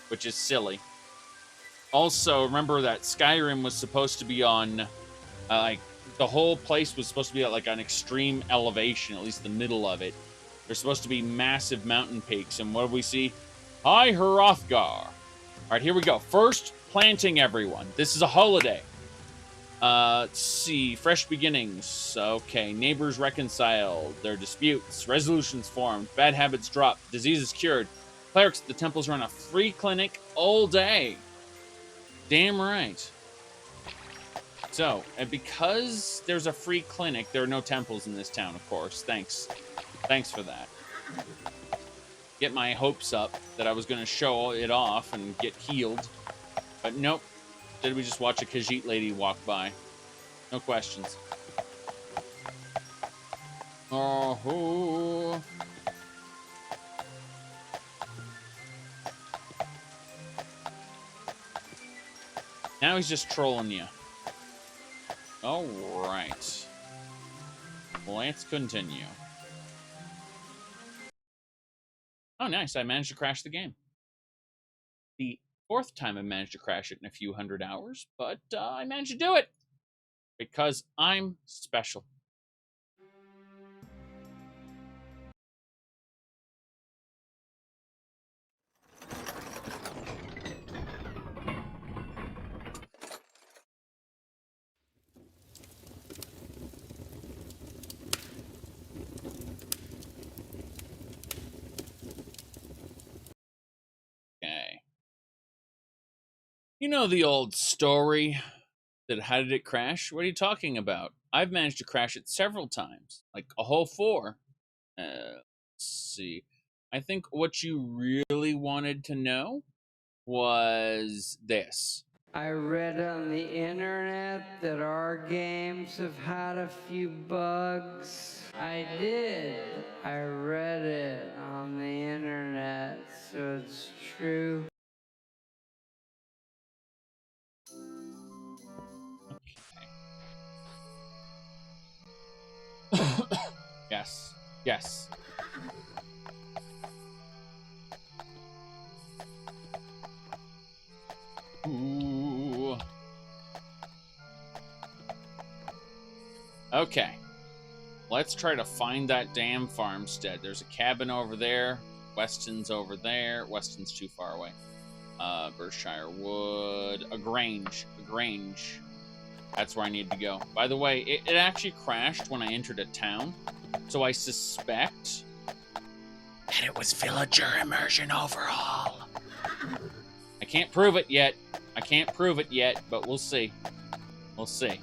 which is silly. Also, remember that Skyrim was supposed to be on, the whole place was supposed to be at, like, an extreme elevation, at least the middle of it. There's supposed to be massive mountain peaks, and what do we see? Hi, Hrothgar. All right, here we go. First, planting, everyone. This is a holiday. Let's see. Fresh beginnings. Okay, neighbors reconciled. Their disputes. Resolutions formed. Bad habits dropped. Diseases cured. Clerics at the temples run a free clinic all day. Damn right. So, and because there's a free clinic, there are no temples in this town, of course. Thanks for that. get my hopes up that I was going to show it off and get healed. But nope. Did we just watch a Khajiit lady walk by? No questions. Oh. Now he's just trolling you. All right. Let's continue. Oh, nice. I managed to crash the game. The fourth time I managed to crash it in a few hundred hours, but I managed to do it because I'm special. Okay. You know the old story that how did it crash? What are you talking about? I've managed to crash it several times, like a whole 4. Let's see. I think what you really wanted to know was this. I read on the internet that our games have had a few bugs. I did. I read it on the internet, so it's true. Yes. Yes. Ooh. Okay. Let's try to find that damn farmstead. There's a cabin over there. Weston's over there. Weston's too far away. Berkshire Wood. A Grange. A Grange. That's where I need to go. By the way, it actually crashed when I entered a town. So I suspect that it was villager immersion overhaul. I can't prove it yet. I can't prove it yet, but we'll see. We'll see.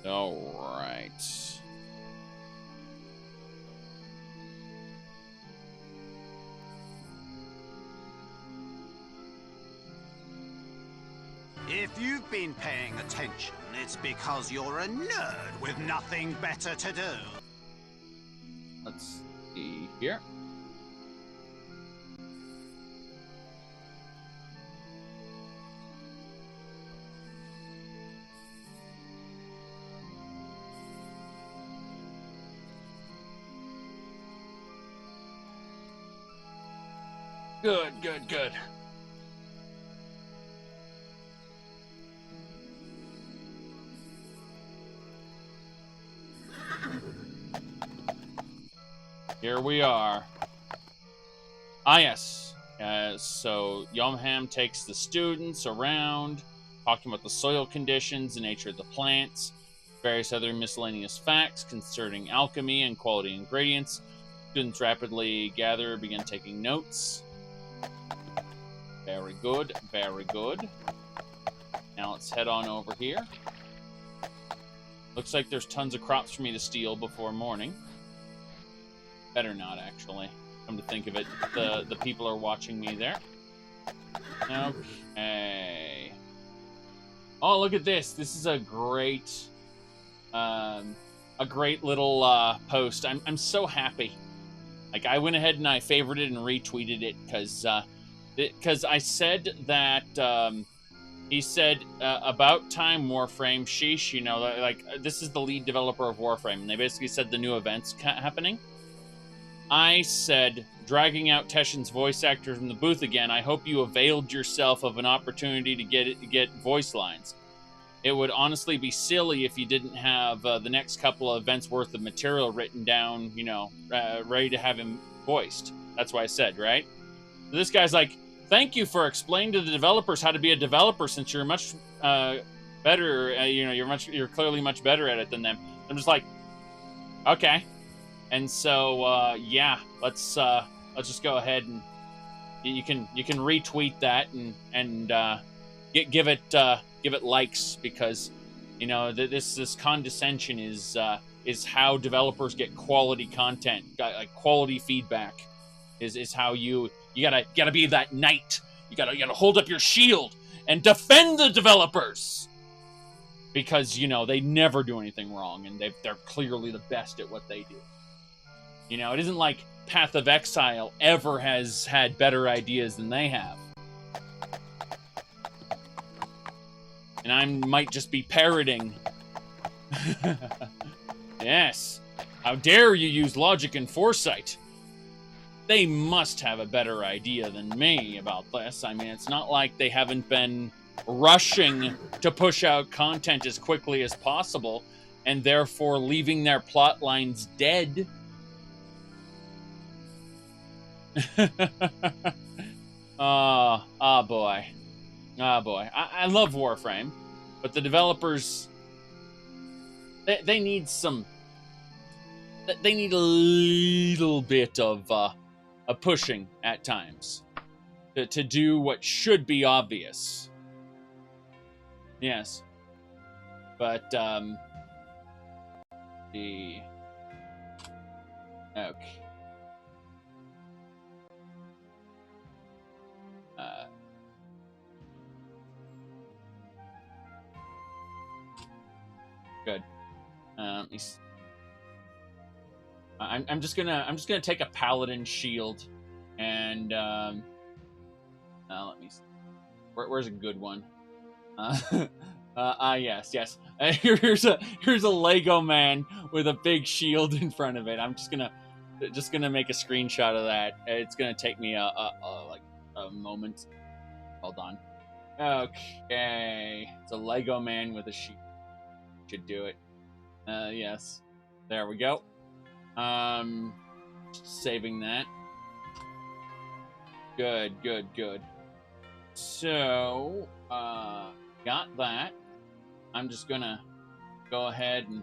All right. If you've been paying attention, it's because you're a nerd with nothing better to do. Let's see here. Good, good, good. Here we are. Ah, yes. So Yomham takes the students around, talking about the soil conditions, the nature of the plants, various other miscellaneous facts concerning alchemy and quality ingredients. Students rapidly gather, begin taking notes. Very good, very good. Now let's head on over here. Looks like there's tons of crops for me to steal before morning. Better not, actually. Come to think of it, the people are watching me there. Okay. Oh, look at this. This is a great little post. I'm so happy. Like, I went ahead and I favorited and retweeted it because I said that he said about time Warframe. Sheesh, you know, like this is the lead developer of Warframe, and they basically said the new events happening. I said, dragging out Teshin's voice actor from the booth again, I hope you availed yourself of an opportunity to get voice lines. It would honestly be silly if you didn't have the next couple of events worth of material written down, you know, ready to have him voiced. That's what I said, right? So this guy's like, thank you for explaining to the developers how to be a developer since you're much better, you know, you're clearly much better at it than them. I'm just like, okay. And so, yeah, let's just go ahead and you can retweet that and give it likes, because you know this condescension is how developers get quality content, like quality feedback. Is how you gotta be that knight. You gotta hold up your shield and defend the developers, because you know they never do anything wrong, and they're clearly the best at what they do. You know, it isn't like Path of Exile ever has had better ideas than they have. And I might just be parroting. Yes. How dare you use logic and foresight? They must have a better idea than me about this. I mean, it's not like they haven't been rushing to push out content as quickly as possible, and therefore leaving their plot lines dead. Oh boy. I love Warframe, but the developers, they need some, they need a little bit of pushing at times to do what should be obvious. Yes. But, okay. Good. Let me see. I'm just gonna take a paladin shield, and let me see. Where's a good one? Yes. Here's a Lego man with a big shield in front of it. I'm just gonna make a screenshot of that. It's gonna take me like a moment. Hold on. Okay, it's a Lego man with a shield. Should do it. Yes. There we go. Saving that. Good. So, got that. I'm just gonna go ahead and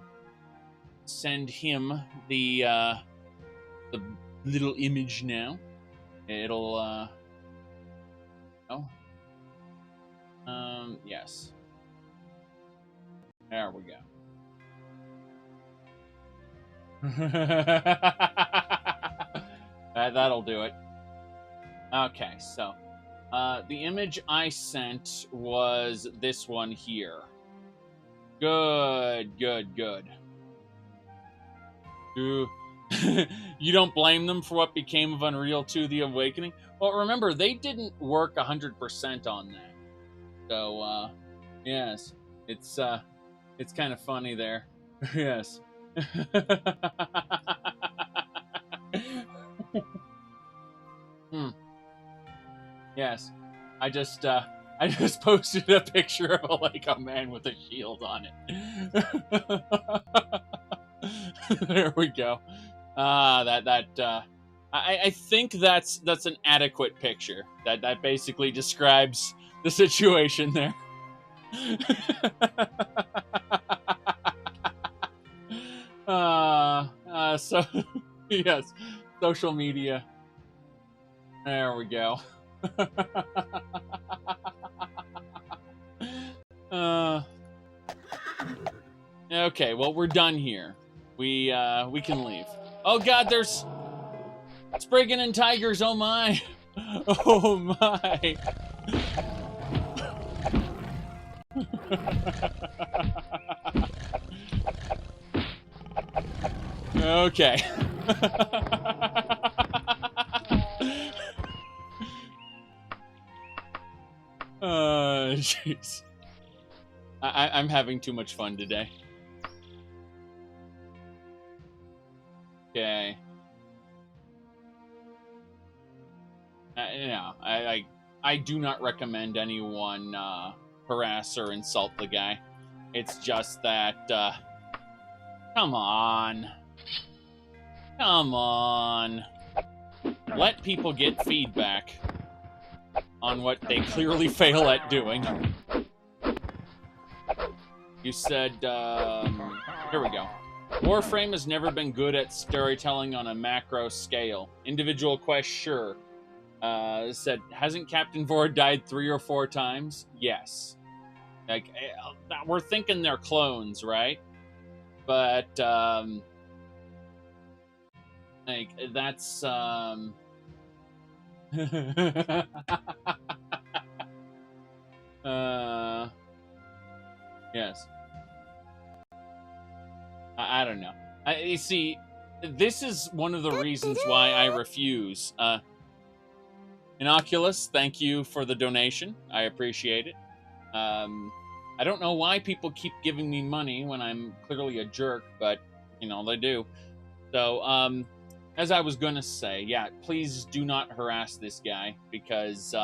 send him the little image now. It'll, yes. There we go. That'll do it. Okay, so the image I sent was this one here. Good. Ooh. You don't blame them for what became of Unreal 2: The Awakening? Well, remember, they didn't work 100% on that. So, yes, it's kind of funny there. Yes. Yes. I just posted a picture of a Lego man with a shield on it. There we go. I think that's an adequate picture. That basically describes the situation there. So yes, social media. There we go. Okay, well, we're done here. We can leave. Oh God, there's Spriggan and tigers. Oh my. Oh my. Okay. Jeez. I'm having too much fun today. Okay. I do not recommend anyone harass or insult the guy. It's just that, come on. Let people get feedback on what they clearly fail at doing. You said, here we go. Warframe has never been good at storytelling on a macro scale. Individual quests, sure. Said, hasn't Captain Vord died 3 or 4 times? Yes. Like, we're thinking they're clones, right? But, like, that's, yes. I don't know. You see, this is one of the reasons why I refuse. Inoculus, thank you for the donation. I appreciate it. I don't know why people keep giving me money when I'm clearly a jerk, but, you know, they do. So, as I was going to say, yeah, please do not harass this guy, because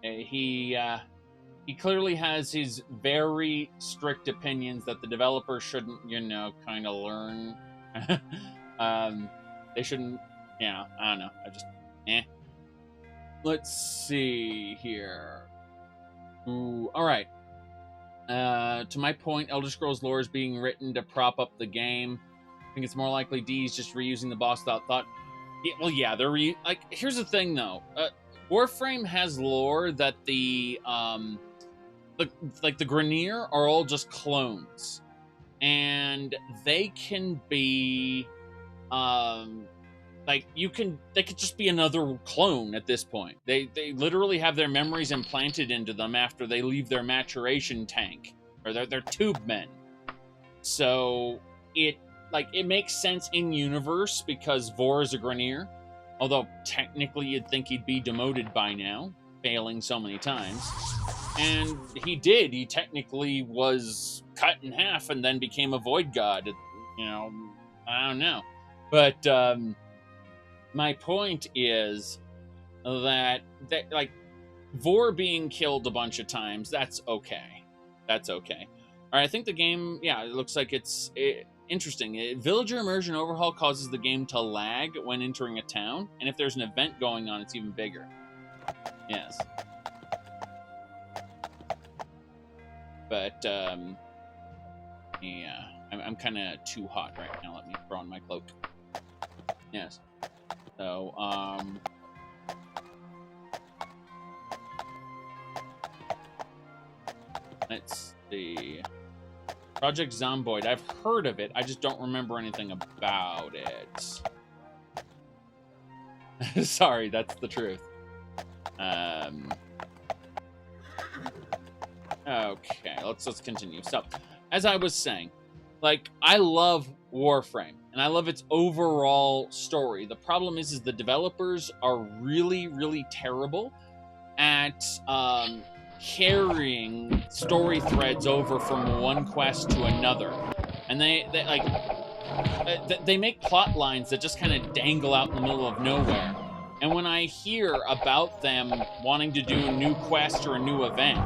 he clearly has his very strict opinions that the developers shouldn't, you know, kind of learn. They shouldn't, yeah, I don't know. I just, Let's see here. Ooh, all right. To my point, Elder Scrolls lore is being written to prop up the game. I think it's more likely D's just reusing the boss without thought. Yeah, well, yeah, they're like. Here's the thing, though. Warframe has lore that the Grineer are all just clones, and they can be, like, they could just be another clone at this point. They literally have their memories implanted into them after they leave their maturation tank, or their tube men. So it makes sense in universe because Vor is a Grineer, although technically you'd think he'd be demoted by now, failing so many times. And he did. He technically was cut in half and then became a void god. You know, I don't know, but my point is that like, Vor being killed a bunch of times, that's okay. That's okay. All right, I think the game, yeah, it looks like it's interesting. Villager immersion overhaul causes the game to lag when entering a town, and if there's an event going on, it's even bigger. Yes. But, yeah, I'm kind of too hot right now. Let me throw on my cloak. Yes. So, let's see. Project Zomboid. I've heard of it. I just don't remember anything about it. Sorry, that's the truth. Okay, let's continue. So, as I was saying, like, I love Warframe, and I love its overall story. The problem is the developers are really, really terrible at carrying story threads over from one quest to another, and they make plot lines that just kind of dangle out in the middle of nowhere. And when I hear about them wanting to do a new quest or a new event,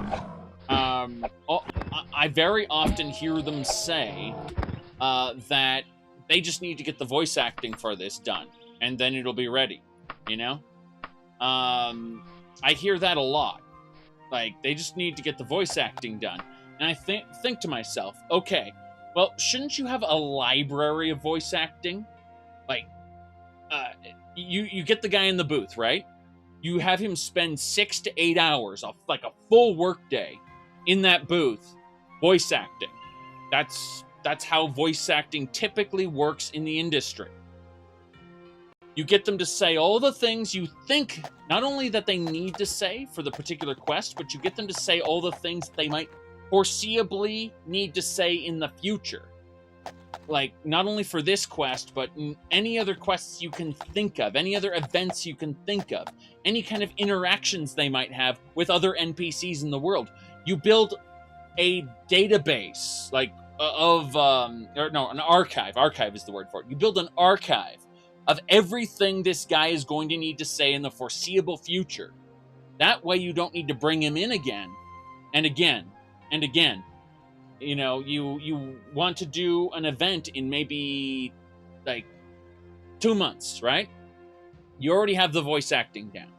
I very often hear them say that they just need to get the voice acting for this done, and then it'll be ready, you know? I hear that a lot. Like, they just need to get the voice acting done. And I think to myself, okay, well, shouldn't you have a library of voice acting? Like, you get the guy in the booth, right? You have him spend 6 to 8 hours, like a full workday, in that booth, voice acting. That's how voice acting typically works in the industry. You get them to say all the things you think, not only that they need to say for the particular quest, but you get them to say all the things they might foreseeably need to say in the future. Like, not only for this quest, but any other quests you can think of, any other events you can think of, any kind of interactions they might have with other NPCs in the world. You build a database, like, an archive. Archive is the word for it. You build an archive of everything this guy is going to need to say in the foreseeable future. That way you don't need to bring him in again and again and again. You know, you want to do an event in maybe, like, 2 months, right? You already have the voice acting down.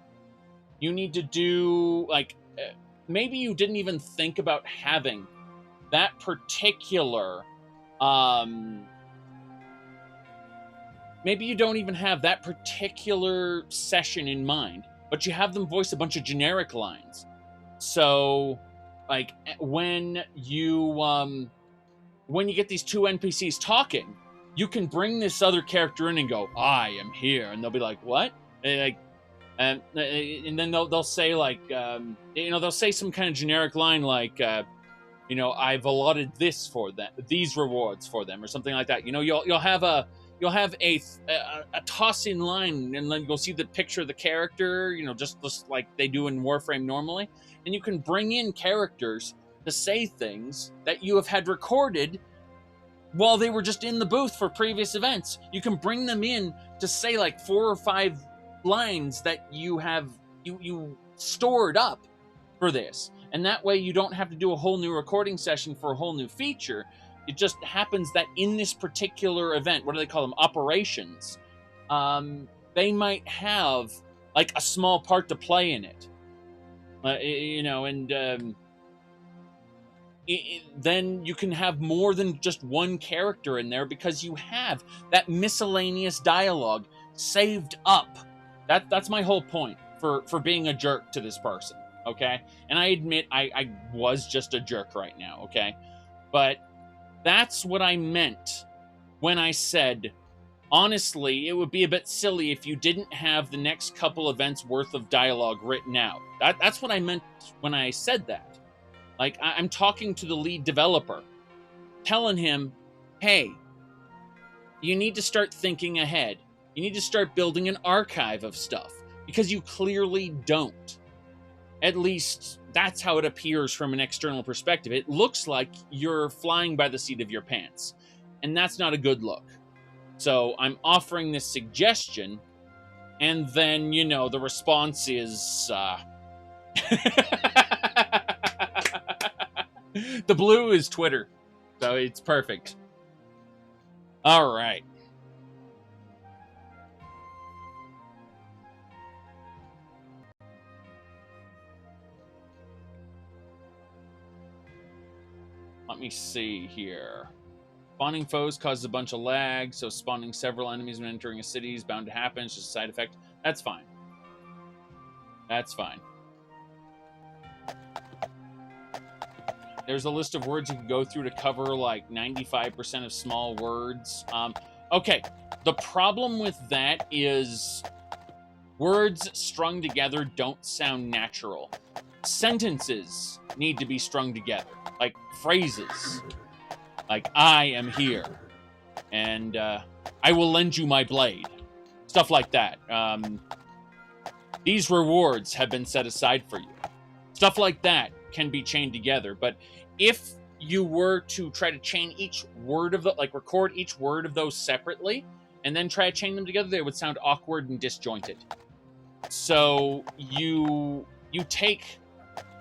You need to do, like, maybe you didn't even think about having that particular maybe you don't even have that particular session in mind, but you have them voice a bunch of generic lines. So, like, when you get these two NPCs talking, you can bring this other character in and go, "I am here," and they'll be like, "What?" And then they'll say like, they'll say some kind of generic line like, I've allotted this for them, these rewards for them, or something like that. You'll have a toss in line, and then you'll see the picture of the character, just like they do in Warframe normally, and you can bring in characters to say things that you have had recorded while they were just in the booth for previous events. You can bring them in to say like 4 or 5 lines that you have you stored up for this, and that way you don't have to do a whole new recording session for a whole new feature. It just happens that in this particular event, what do they call them, operations, they might have like a small part to play in it, then you can have more than just one character in there because you have that miscellaneous dialogue saved up. That's my whole point for being a jerk to this person, okay? And I admit I was just a jerk right now, okay? But that's what I meant when I said, honestly, it would be a bit silly if you didn't have the next couple events worth of dialogue written out. That's what I meant when I said that. Like, I'm talking to the lead developer, telling him, hey, you need to start thinking ahead. You need to start building an archive of stuff, because you clearly don't. At least, that's how it appears from an external perspective. It looks like you're flying by the seat of your pants, and that's not a good look. So I'm offering this suggestion, and then, the response is, the blue is Twitter, so it's perfect. All right. Let me see here. Spawning foes causes a bunch of lag, so spawning several enemies when entering a city is bound to happen. It's just a side effect. That's fine. That's fine. There's a list of words you can go through to cover like 95% of small words. Okay, the problem with that is words strung together don't sound natural. Sentences need to be strung together, like phrases. Like, I am here, and I will lend you my blade. Stuff like that. These rewards have been set aside for you. Stuff like that can be chained together, but if you were to try to chain each word of record each word of those separately and then try to chain them together, they would sound awkward and disjointed. So you take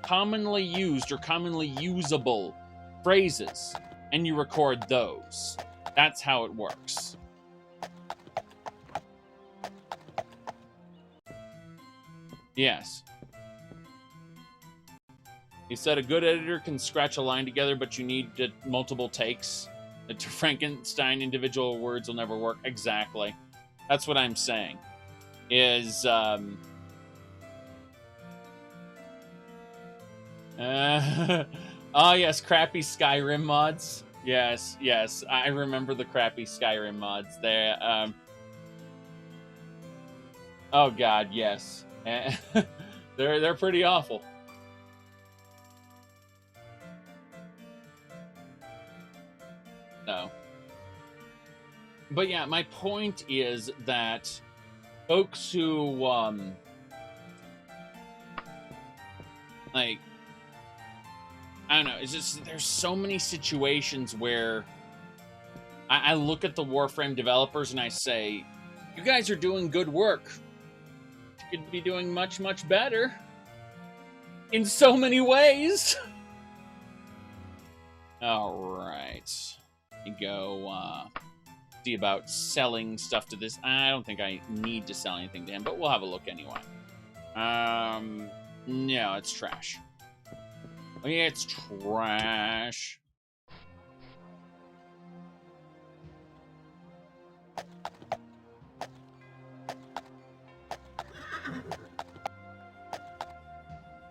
commonly used or commonly usable phrases and you record those. That's how it works. Yes. He said a good editor can scratch a line together, but you need multiple takes. To Frankenstein, individual words will never work. Exactly. That's what I'm saying. Is, oh, yes, crappy Skyrim mods. Yes, I remember the crappy Skyrim mods. Oh god, yes. They're pretty awful. No. But yeah, my point is that folks who, I don't know, it's just, there's so many situations where I look at the Warframe developers and I say, you guys are doing good work. You could be doing much, much better. In so many ways. Alright. Go see about selling stuff to this. I don't think I need to sell anything to him, but we'll have a look anyway. No, it's trash. Oh, yeah, it's trash.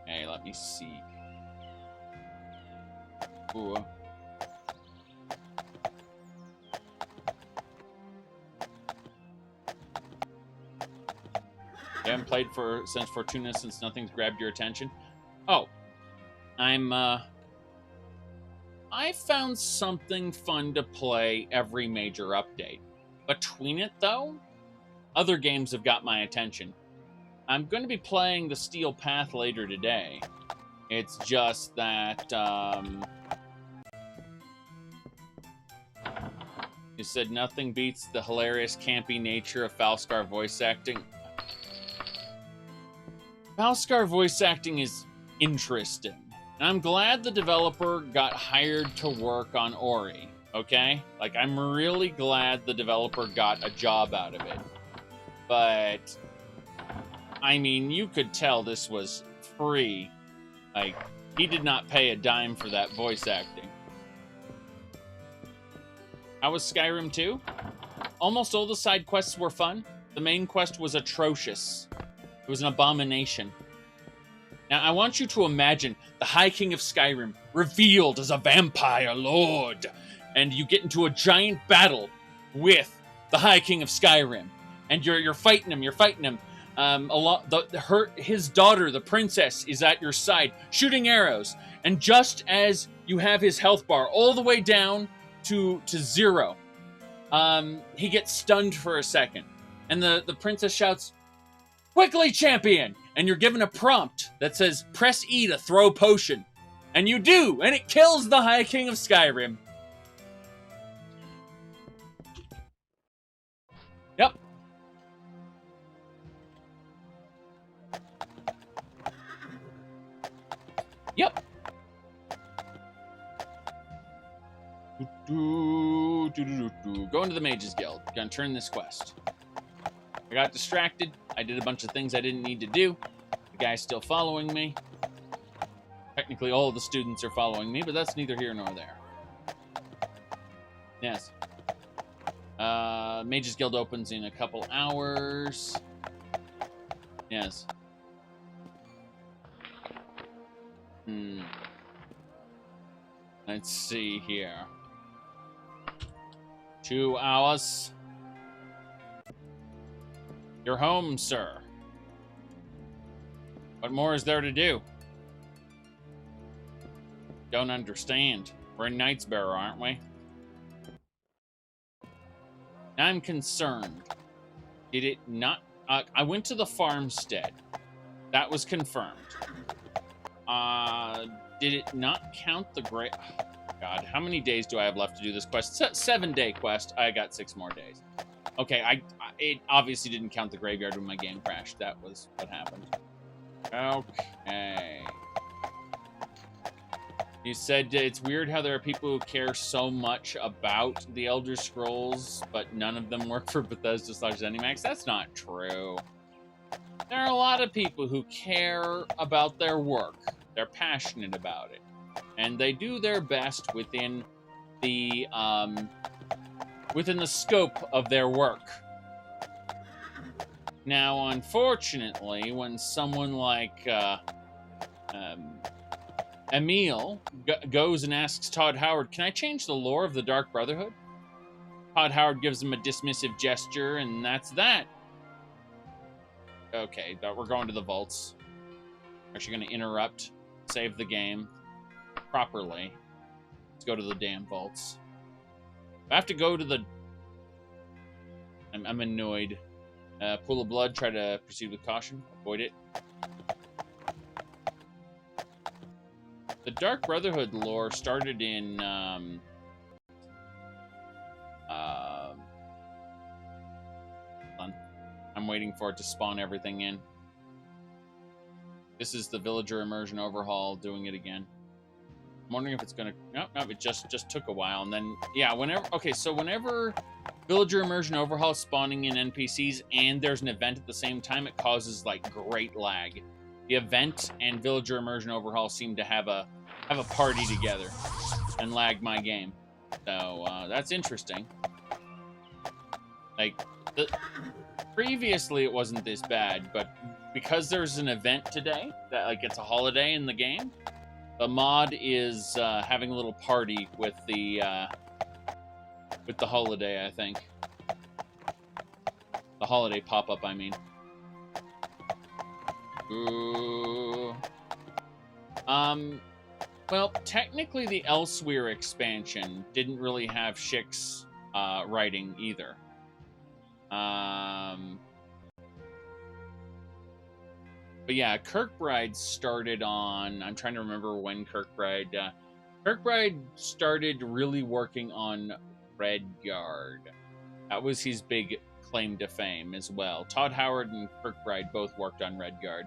Okay, let me see. Ooh. You haven't played since Fortuna, since nothing's grabbed your attention? Oh. I found something fun to play every major update. Between it, though, other games have got my attention. I'm going to be playing the Steel Path later today. It's just that, you said nothing beats the hilarious, campy nature of Falskar voice acting. Falskar voice acting is interesting. And I'm glad the developer got hired to work on Ori, okay? Like, I'm really glad the developer got a job out of it. But, I mean, you could tell this was free. Like, he did not pay a dime for that voice acting. How was Skyrim 2? Almost all the side quests were fun. The main quest was atrocious. It was an abomination. Now, I want you to imagine the High King of Skyrim revealed as a vampire lord, and you get into a giant battle with the High King of Skyrim, and you're fighting him. His daughter, the princess, is at your side, shooting arrows, and just as you have his health bar all the way down to 0, he gets stunned for a second, and the princess shouts, "Quickly, champion!" And you're given a prompt that says, press E to throw potion. And you do, and it kills the High King of Skyrim. Yep. Yep. Go into the Mages Guild. Gonna turn this quest. I got distracted. I did a bunch of things I didn't need to do. The guy's still following me. Technically, all of the students are following me, but that's neither here nor there. Yes. Mages Guild opens in a couple hours. Yes. Let's see here. 2 hours. You're home, sir. What more is there to do? Don't understand. We're in Knightsborough, aren't we? I'm concerned. Did it not... I went to the farmstead. That was confirmed. Did it not count the great... God, how many days do I have left to do this quest? 7-day quest. I got 6 more days. Okay, it obviously didn't count the graveyard when my game crashed. That was what happened. Okay. You said it's weird how there are people who care so much about the Elder Scrolls, but none of them work for Bethesda/ZeniMax. That's not true. There are a lot of people who care about their work. They're passionate about it. And they do their best within the scope of their work. Now, unfortunately, when someone like Emil goes and asks Todd Howard, "Can I change the lore of the Dark Brotherhood?" Todd Howard gives him a dismissive gesture, and that's that. Okay, but we're going to the vaults. Actually going to interrupt, save the game properly. Let's go to the damn vaults. I have to go to the... I'm annoyed. Pool of blood, try to proceed with caution. Avoid it. The Dark Brotherhood lore started in... I'm waiting for it to spawn everything in. This is the Villager Immersion Overhaul doing it again. I'm wondering if it's gonna... No, it just took a while. And then, yeah, whenever... Okay, so whenever Villager Immersion Overhaul is spawning in NPCs and there's an event at the same time, it causes, like, great lag. The event and Villager Immersion Overhaul seem to have a party together and lag my game. So, that's interesting. Like, previously it wasn't this bad, but because there's an event today that like it's a holiday in the game. The mod is having a little party with the holiday. I think the holiday pop-up. I mean. Ooh. Well, technically the Elsewhere expansion didn't really have Schick's writing either. But yeah, Kirkbride started on... I'm trying to remember when Kirkbride... Kirkbride started really working on Redguard. That was his big claim to fame as well. Todd Howard and Kirkbride both worked on Redguard.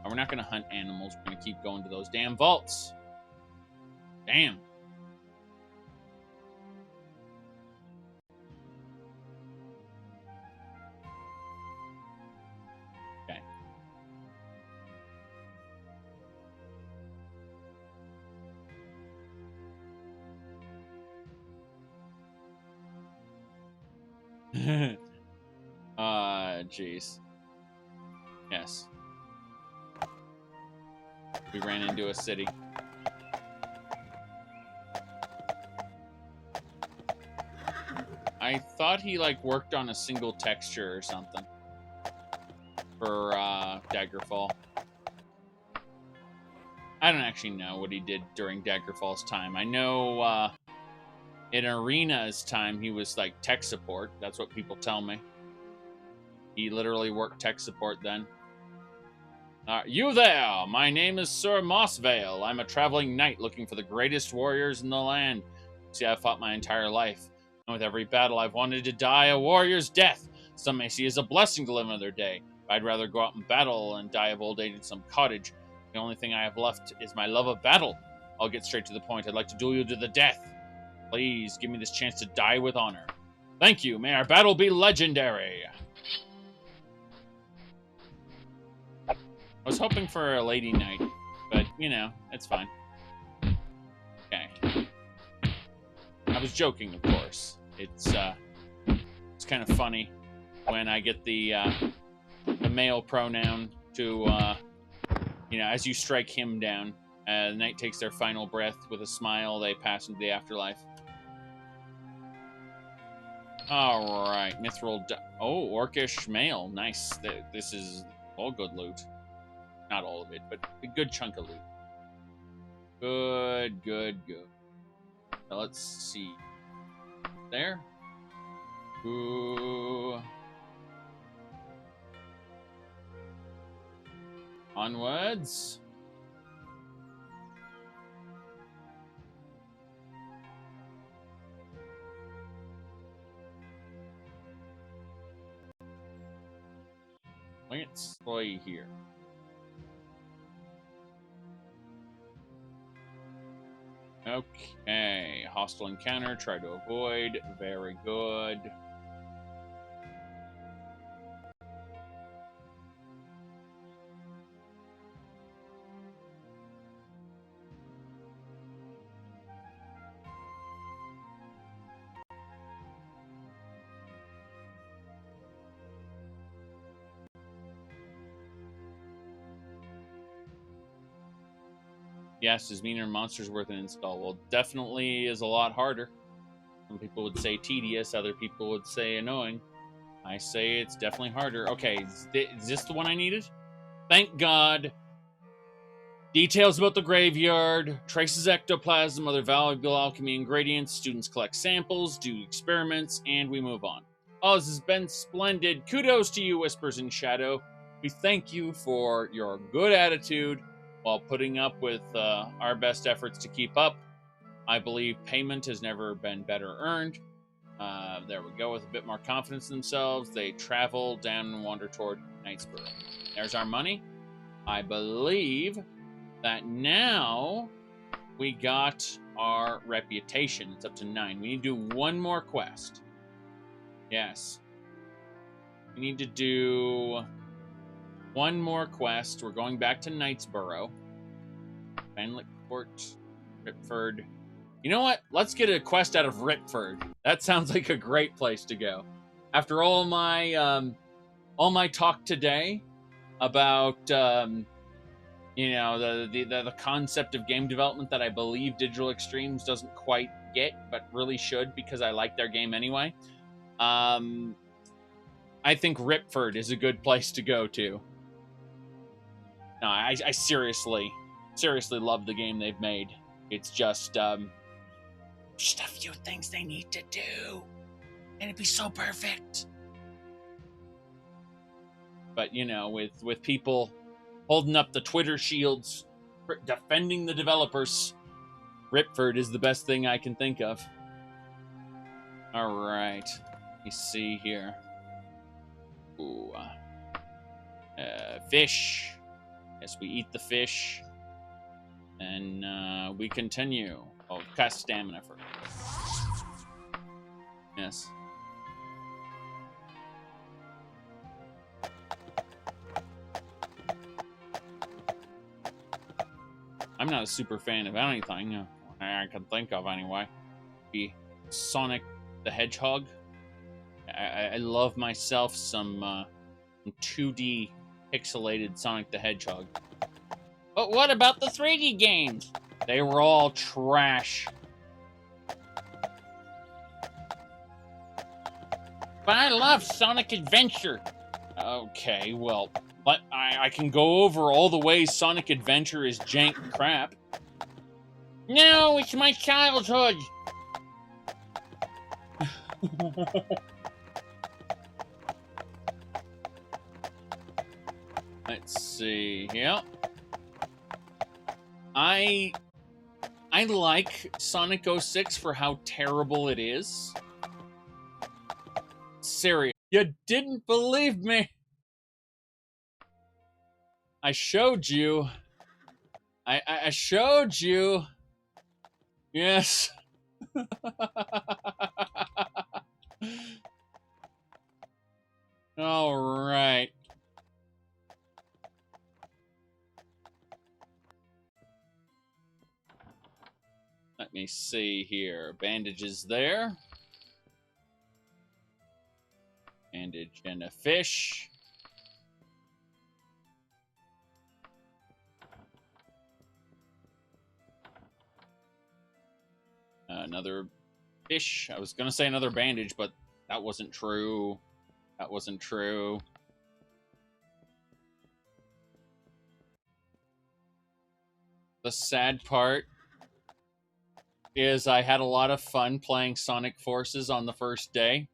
And we're not going to hunt animals. We're going to keep going to those damn vaults. Damn. Okay. Jeez. Yes. We ran into a city. I thought he, like, worked on a single texture or something for Daggerfall. I don't actually know what he did during Daggerfall's time. I know in Arena's time, he was, like, tech support. That's what people tell me. He literally worked tech support then. You there! My name is Sir Mossvale. I'm a traveling knight looking for the greatest warriors in the land. See, I've fought my entire life. And with every battle, I've wanted to die a warrior's death. Some may see it as a blessing to live another day. But I'd rather go out and battle and die of old age in some cottage. The only thing I have left is my love of battle. I'll get straight to the point. I'd like to duel you to the death. Please, give me this chance to die with honor. Thank you. May our battle be legendary. I was hoping for a lady knight, but, you know, it's fine. Okay. I was joking, of course. It's kind of funny when I get the male pronoun to, you know, as you strike him down, the knight takes their final breath with a smile. They pass into the afterlife. All right, Mithril. Oh, Orcish male. Nice. This is all good loot. Not all of it, but a good chunk of loot. Good, good, good. Now let's see. There. Ooh. Onwards. Let's play here. Okay, hostile encounter, try to avoid. Very good. Yes, is meaner monsters worth an install? Well, definitely is a lot harder. Some people would say tedious, other people would say annoying. I say it's definitely harder. Okay, is this the one I needed? Thank God. Details about the graveyard, traces ectoplasm, other valuable alchemy ingredients, students collect samples, do experiments, and we move on. Oh, this has been splendid. Kudos to you, Whispers in Shadow. We thank you for your good attitude while putting up with our best efforts to keep up. I believe payment has never been better earned. There we go, with a bit more confidence in themselves. They travel down and wander toward Knightsboro. There's our money. I believe that now we got our reputation. It's up to 9. We need to do one more quest. Yes. We need to do one more quest. We're going back to Knightsboro. Banlick Court, Ripford. You know what? Let's get a quest out of Ripford. That sounds like a great place to go. After all my talk today, about you know, the concept of game development that I believe Digital Extremes doesn't quite get, but really should, because I like their game anyway. I think Ripford is a good place to go to. No, I seriously love the game they've made. It's just a few things they need to do, and it'd be so perfect. But you know, with people holding up the Twitter shields, defending the developers, Ripford is the best thing I can think of. All right, let me see here. Ooh, fish. Yes, we eat the fish, and we continue. Oh, cast stamina first. Yes. I'm not a super fan of anything I can think of anyway. The Sonic the Hedgehog. I love myself some 2D pixelated Sonic the Hedgehog. But what about the 3D games? They were all trash. But I love Sonic Adventure. Okay, well, but I can go over all the ways Sonic Adventure is jank crap. No, it's my childhood. Let's see. Yeah. I like Sonic 06 for how terrible it is. Serious. You didn't believe me. I showed you. I showed you. Yes. All right. Let me see here. Bandages there. Bandage and a fish. Another fish. I was going to say another bandage, but that wasn't true. That wasn't true. The sad part is I had a lot of fun playing Sonic Forces on the first day.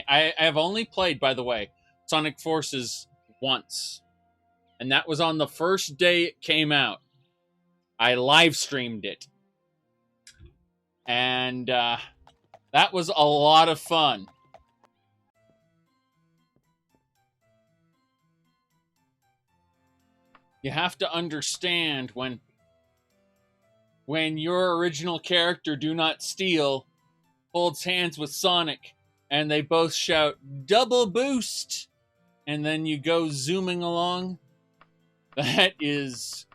I have only played, by the way, Sonic Forces once. And that was on the first day it came out. I live streamed it. And that was a lot of fun. You have to understand when your original character, Do Not Steal, holds hands with Sonic and they both shout, "Double boost!" and then you go zooming along. That is...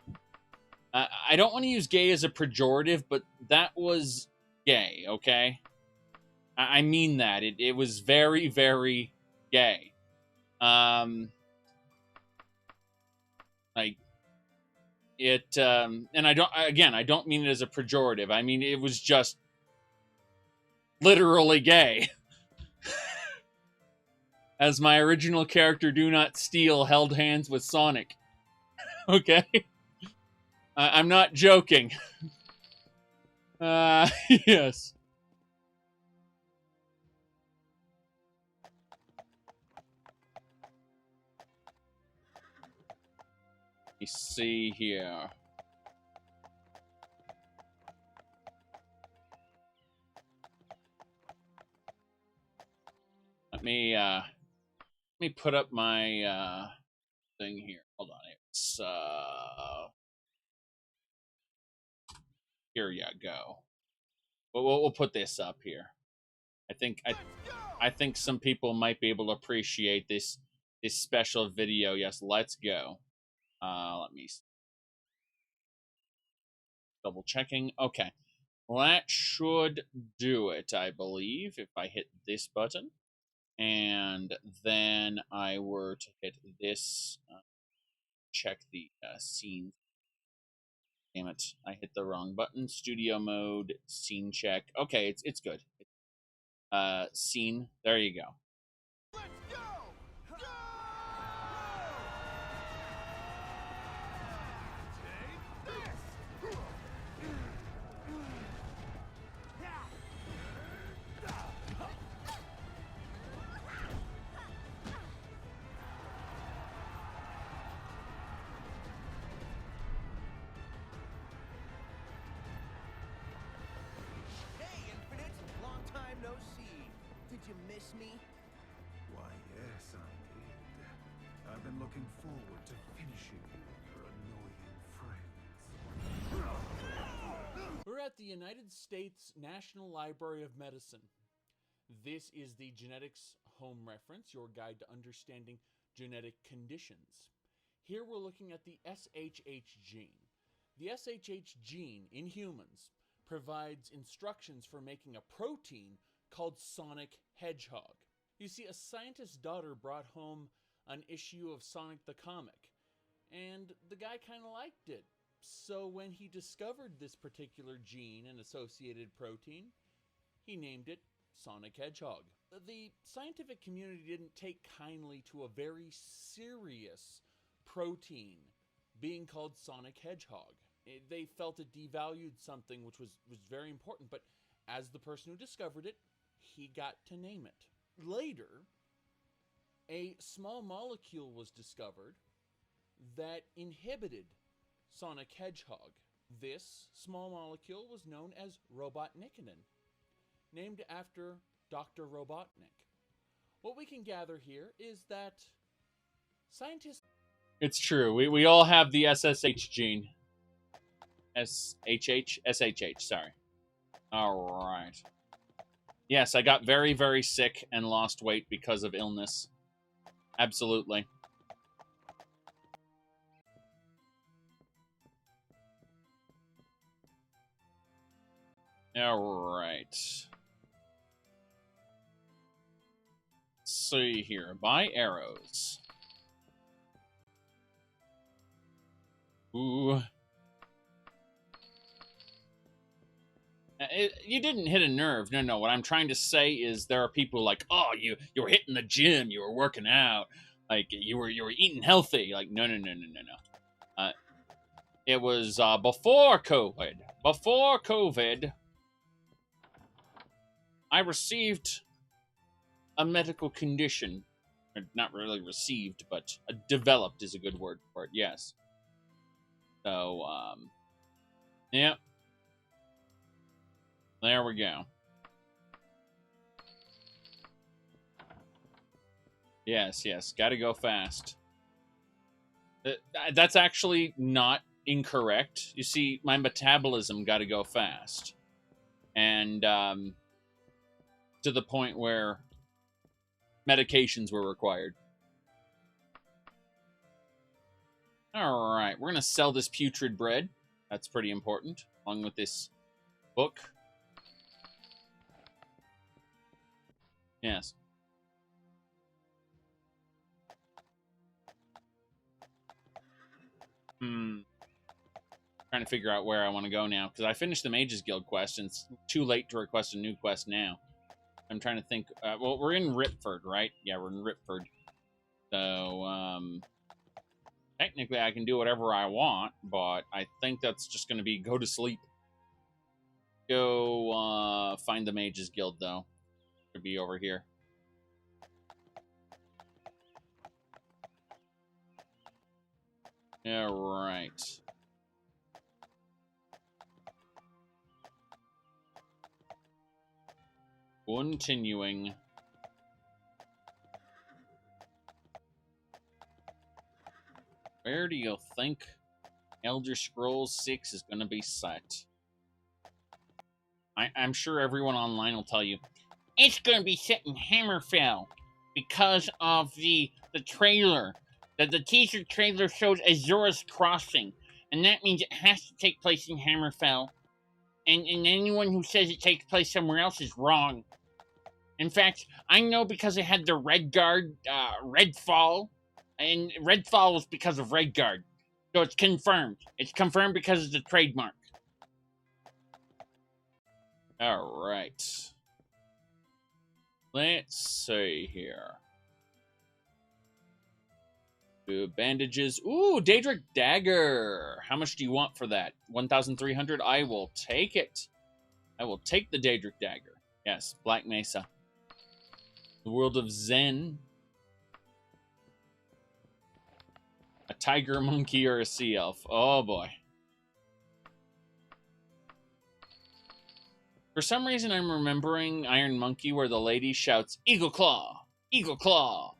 I don't want to use gay as a pejorative, but that was gay, okay? I mean that. It was very, very gay. Like, it... and I don't mean it as a pejorative. I mean, it was just literally gay. As my original character, Do Not Steal, held hands with Sonic. Okay? I'm not joking. Yes. Let me see here. Let me put up my thing here. Hold on. It's here you go. We'll put this up here. I think some people might be able to appreciate this special video. Yes, let's go. Let me double checking. Okay. Well, that should do it, I believe, if I hit this button. And then I were to hit this check the scene. Damn it, I hit the wrong button. Studio mode, scene check. Okay, it's good. Scene, there you go. Let's go! Go! Take this! Hey, Infinite! Long time no see. Did you miss me? Why, yes, I did. I've been looking forward to finishing you, your annoying friends. We're at the United States National Library of Medicine. This is the Genetics Home Reference, your guide to understanding genetic conditions. Here we're looking at the SHH gene. The SHH gene in humans provides instructions for making a protein called Sonic Hedgehog. You see, a scientist's daughter brought home an issue of Sonic the Comic, and the guy kind of liked it. So when he discovered this particular gene and associated protein, he named it Sonic Hedgehog. The scientific community didn't take kindly to a very serious protein being called Sonic Hedgehog. They felt it devalued something which was very important, but as the person who discovered it, he got to name it. Later, a small molecule was discovered that inhibited Sonic Hedgehog. This small molecule was known as robotnicotine, named after Dr. Robotnik. What we can gather here is that scientists... It's true. We all have the SSH gene. SHH? SHH, sorry. Alright. Yes, I got very, very sick and lost weight because of illness. Absolutely. Alright. Let's see here. Buy arrows. Ooh. You didn't hit a nerve. No. What I'm trying to say is there are people like, oh, you were hitting the gym, you were working out, like you were eating healthy. Like no. It was before COVID. Before COVID, I received a medical condition. Not really received, but developed is a good word for it. Yes. So, yeah. There we go. Yes. Gotta go fast. That's actually not incorrect. You see, my metabolism gotta go fast. And, to the point where medications were required. Alright, we're gonna sell this putrid bread. That's pretty important, along with this book. Yes. Trying to figure out where I want to go now, because I finished the Mages Guild quest, and it's too late to request a new quest now. I'm trying to think. Well, we're in Ripford, right? Yeah, we're in Ripford. So, technically I can do whatever I want, but I think that's just going to be go to sleep. Go, find the Mages Guild, though. Could be over here. Yeah, right. Continuing. Where do you think Elder Scrolls 6 is going to be set? I'm sure everyone online will tell you, it's going to be set in Hammerfell because of the trailer. The teaser trailer shows Azura's Crossing, and that means it has to take place in Hammerfell. And anyone who says it takes place somewhere else is wrong. In fact, I know because I had the Redguard, Redfall, And Redfall was because of Redguard. So it's confirmed. It's confirmed because it's a trademark. Alright. Let's see here. Bandages. Ooh, Daedric Dagger. How much do you want for that? 1,300? I will take it. I will take the Daedric Dagger. Yes, Black Mesa. The world of Zen. A tiger, monkey, or a sea elf. Oh boy. For some reason, I'm remembering Iron Monkey where the lady shouts, Eagle Claw! Eagle Claw!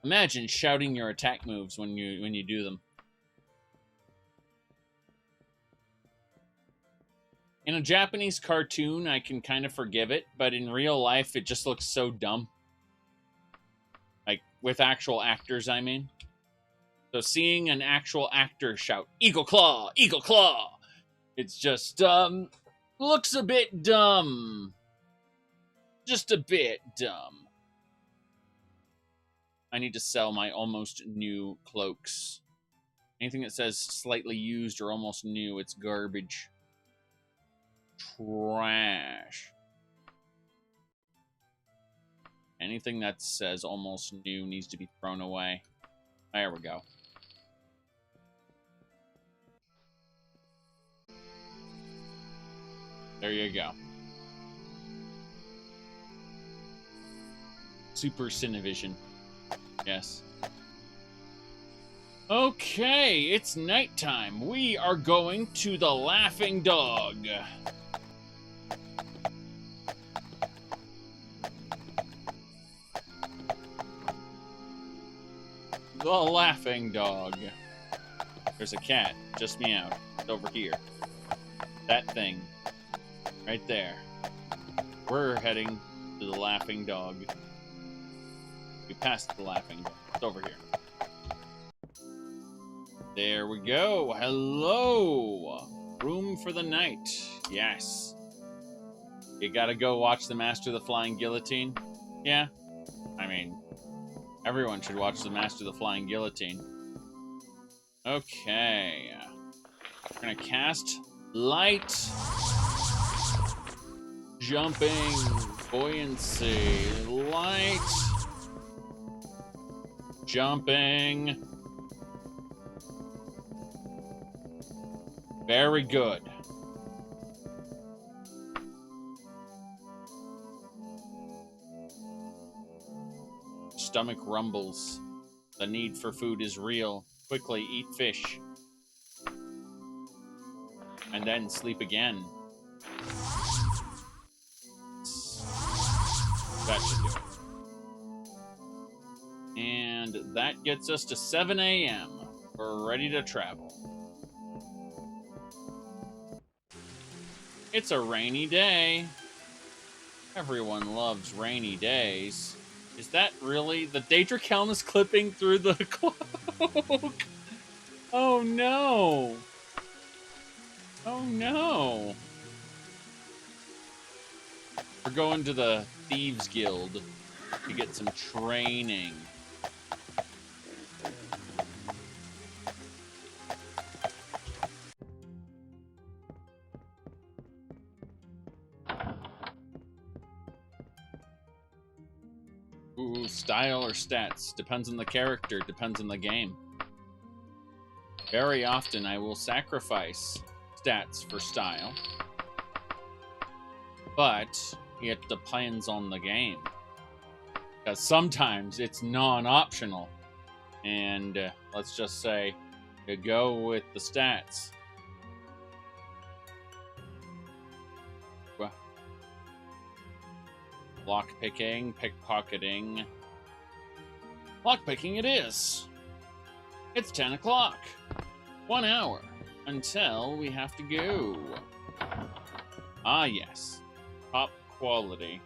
Imagine shouting your attack moves when you do them. In a Japanese cartoon, I can kind of forgive it, but in real life, it just looks so dumb. Like, with actual actors, I mean. So seeing an actual actor shout, Eagle Claw! Eagle Claw! It's just, looks a bit dumb. Just a bit dumb. I need to sell my almost new cloaks. Anything that says slightly used or almost new, it's garbage. Trash. Anything that says almost new needs to be thrown away. There we go. There you go. Super Cinevision. Yes. Okay, it's nighttime. We are going to the Laughing Dog. The Laughing Dog. There's a cat. Just meowed. It's over here. That thing. Right there. We're heading to the Laughing Dog. We passed the Laughing Dog. It's over here. There we go. Hello. Room for the night. Yes. You gotta go watch The Master of the Flying Guillotine? Yeah. I mean, everyone should watch The Master of the Flying Guillotine. Okay. We're gonna cast Light. Jumping. Buoyancy. Light. Jumping. Very good. Stomach rumbles. The need for food is real. Quickly eat fish. And then sleep again. That should do it. And that gets us to 7 a.m. We're ready to travel. It's a rainy day. Everyone loves rainy days. Is that really? The Daedric helm is clipping through the cloak. Oh no. Oh no. We're going to the Thieves Guild to get some training. Ooh, style or stats. Depends on the character, depends on the game. Very often I will sacrifice stats for style. But it depends on the game. Because sometimes it's non-optional. And let's just say you go with the stats. Lockpicking, pickpocketing. Lockpicking it is. It's 10 o'clock. 1 hour until we have to go. Ah, yes. Top quality.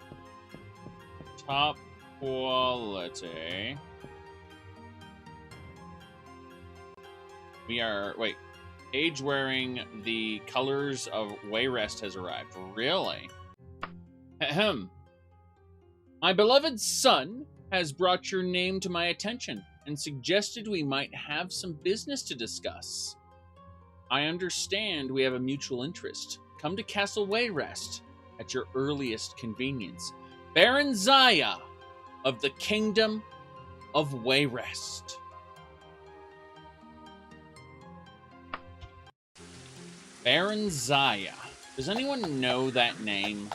Top quality. We are... Wait. Page wearing the colors of Wayrest has arrived. Really? Ahem. My beloved son has brought your name to my attention and suggested we might have some business to discuss. I understand we have a mutual interest. Come to Castle Wayrest at your earliest convenience. Baron Zaya of the Kingdom of Wayrest. Baron Zaya. Does anyone know that name?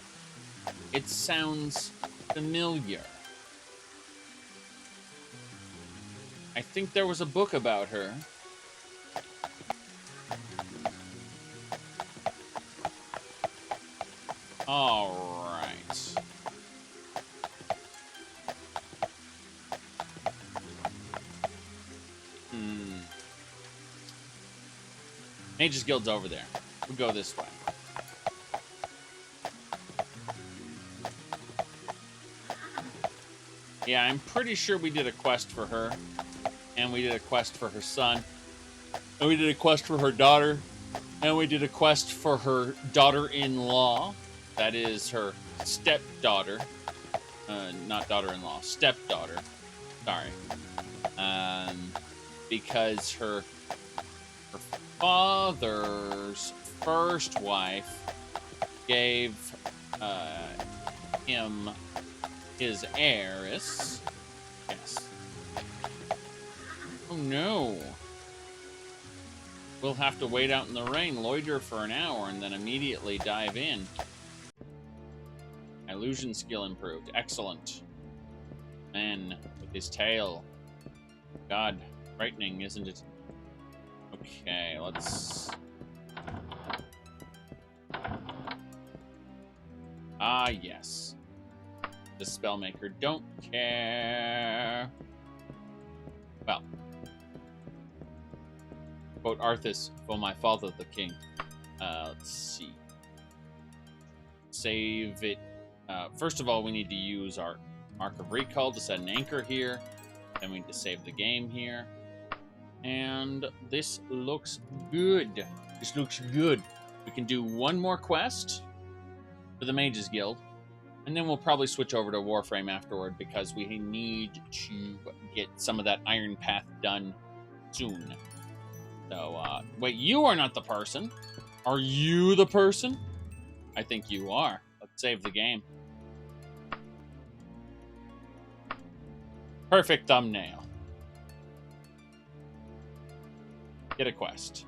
It sounds familiar. I think there was a book about her. All right. Mage's Guild's over there. We'll go this way. Yeah, I'm pretty sure we did a quest for her. And we did a quest for her son. And we did a quest for her daughter. And we did a quest for her daughter-in-law. That is her stepdaughter. Not daughter-in-law. Stepdaughter. Sorry. Because her father's first wife gave him his heiress. Yes. Oh no. We'll have to wait out in the rain, loiter for an hour, and then immediately dive in. Illusion skill improved. Excellent. Man, with his tail. God, frightening, isn't it? Okay, let's... Ah, yes. The Spellmaker don't care. Well. Quote Arthas for my father, the king. Let's see. Save it. First of all, we need to use our Mark of Recall to set an anchor here. Then we need to save the game here. And this looks good. This looks good. We can do one more quest for the Mages Guild. And then we'll probably switch over to Warframe afterward because we need to get some of that Iron Path done soon. So, wait, you are not the person. Are you the person? I think you are. Let's save the game. Perfect thumbnail. Get a quest.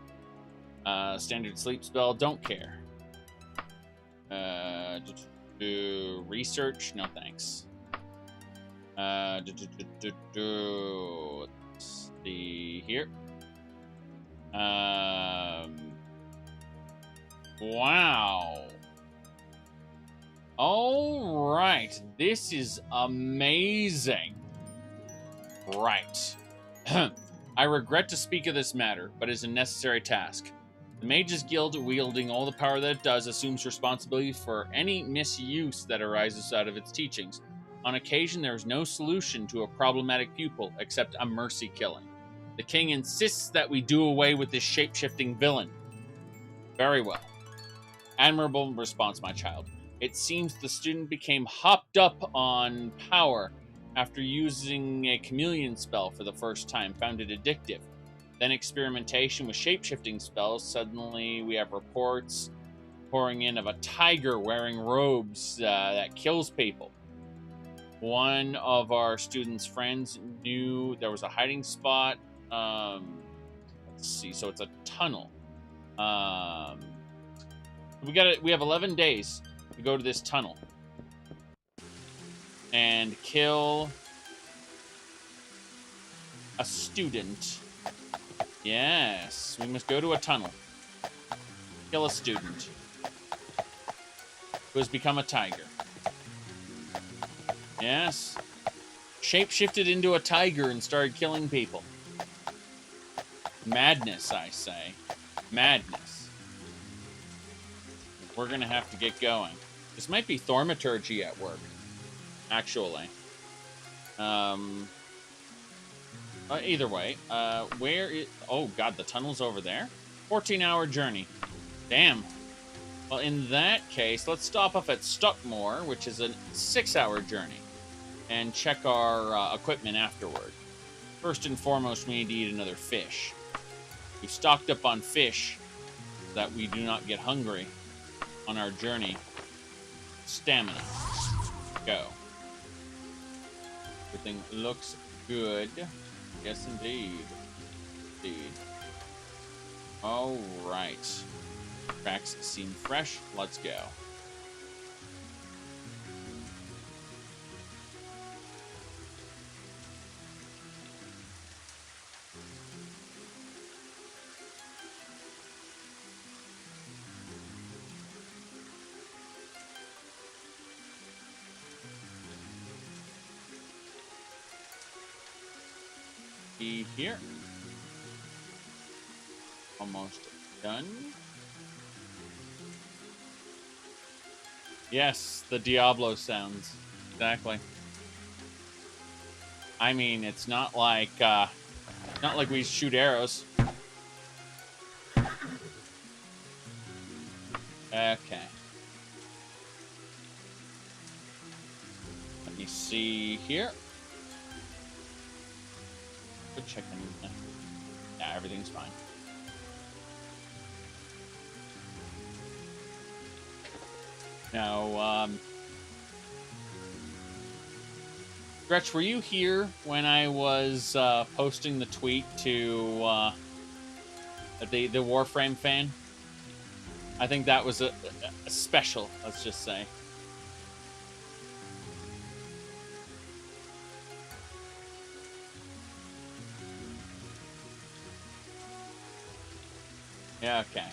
Standard sleep spell, don't care. Research, no thanks. Let's see here. Wow. All right. This is amazing. Right. I regret to speak of this matter, but it is a necessary task. The Mages Guild, wielding all the power that it does, assumes responsibility for any misuse that arises out of its teachings. On occasion, there is no solution to a problematic pupil except a mercy killing. The king insists that we do away with this shape-shifting villain. Very well. Admirable response, my child. It seems the student became hopped up on power after using a chameleon spell for the first time, found it addictive. Then experimentation with shape-shifting spells. Suddenly we have reports pouring in of a tiger wearing robes that kills people. One of our students' friends knew there was a hiding spot. Let's see. So it's a tunnel. We have 11 days to go to this tunnel and kill a student. Yes, we must go to a tunnel. Kill a student who has become a tiger. Yes. Shape-shifted into a tiger and started killing people. Madness, I say. Madness. We're gonna have to get going. This might be thaumaturgy at work, actually. Either way, where is... Oh, God, the tunnel's over there? 14-hour journey. Damn. Well, in that case, let's stop off at Stuckmore, which is a 6-hour journey. and check our equipment afterward. First and foremost, we need to eat another fish. We've stocked up on fish so that we do not get hungry on our journey. Stamina. Go. Everything looks good. Yes, indeed. Indeed. All right. Tracks seem fresh. Let's go. Here. Almost done. Yes, the Diablo sounds. Exactly. I mean, it's not like we shoot arrows. Okay. Let me see here. Good chicken. Yeah, everything's fine. Now, Gretch, were you here when I was posting the tweet to the Warframe fan? I think that was a special, let's just say. Yeah, okay.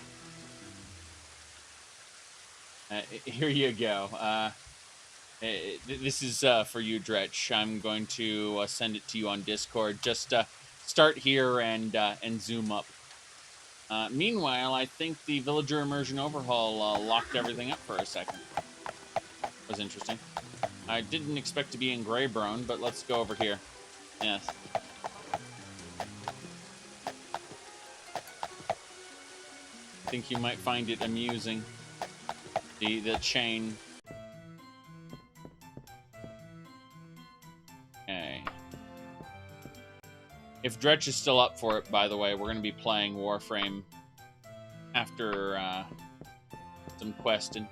Here you go. This is for you, Dretch. I'm going to send it to you on Discord. Just start here and zoom up. Meanwhile, I think the Villager Immersion Overhaul locked everything up for a second. That was interesting. I didn't expect to be in Greybrone, but let's go over here. Yes. I think you might find it amusing. The chain. Okay. If Dretch is still up for it, by the way, we're going to be playing Warframe after some questing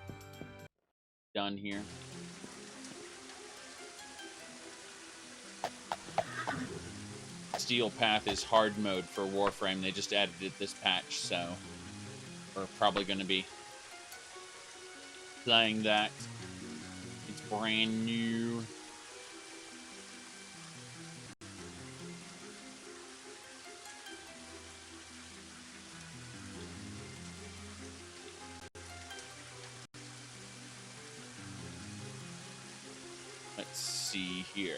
done here. Steel Path is hard mode for Warframe. They just added it this patch, so we're probably going to be playing that. It's brand new. Let's see here.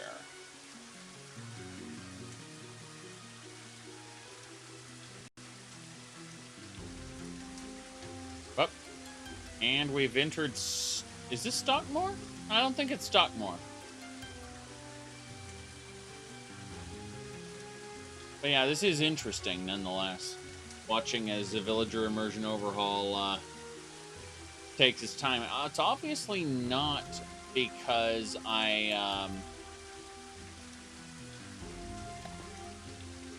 Up. And we've entered... Is this Stockmore? I don't think it's Stockmore. But yeah, this is interesting nonetheless. Watching as the Villager Immersion Overhaul takes its time. It's obviously not because I...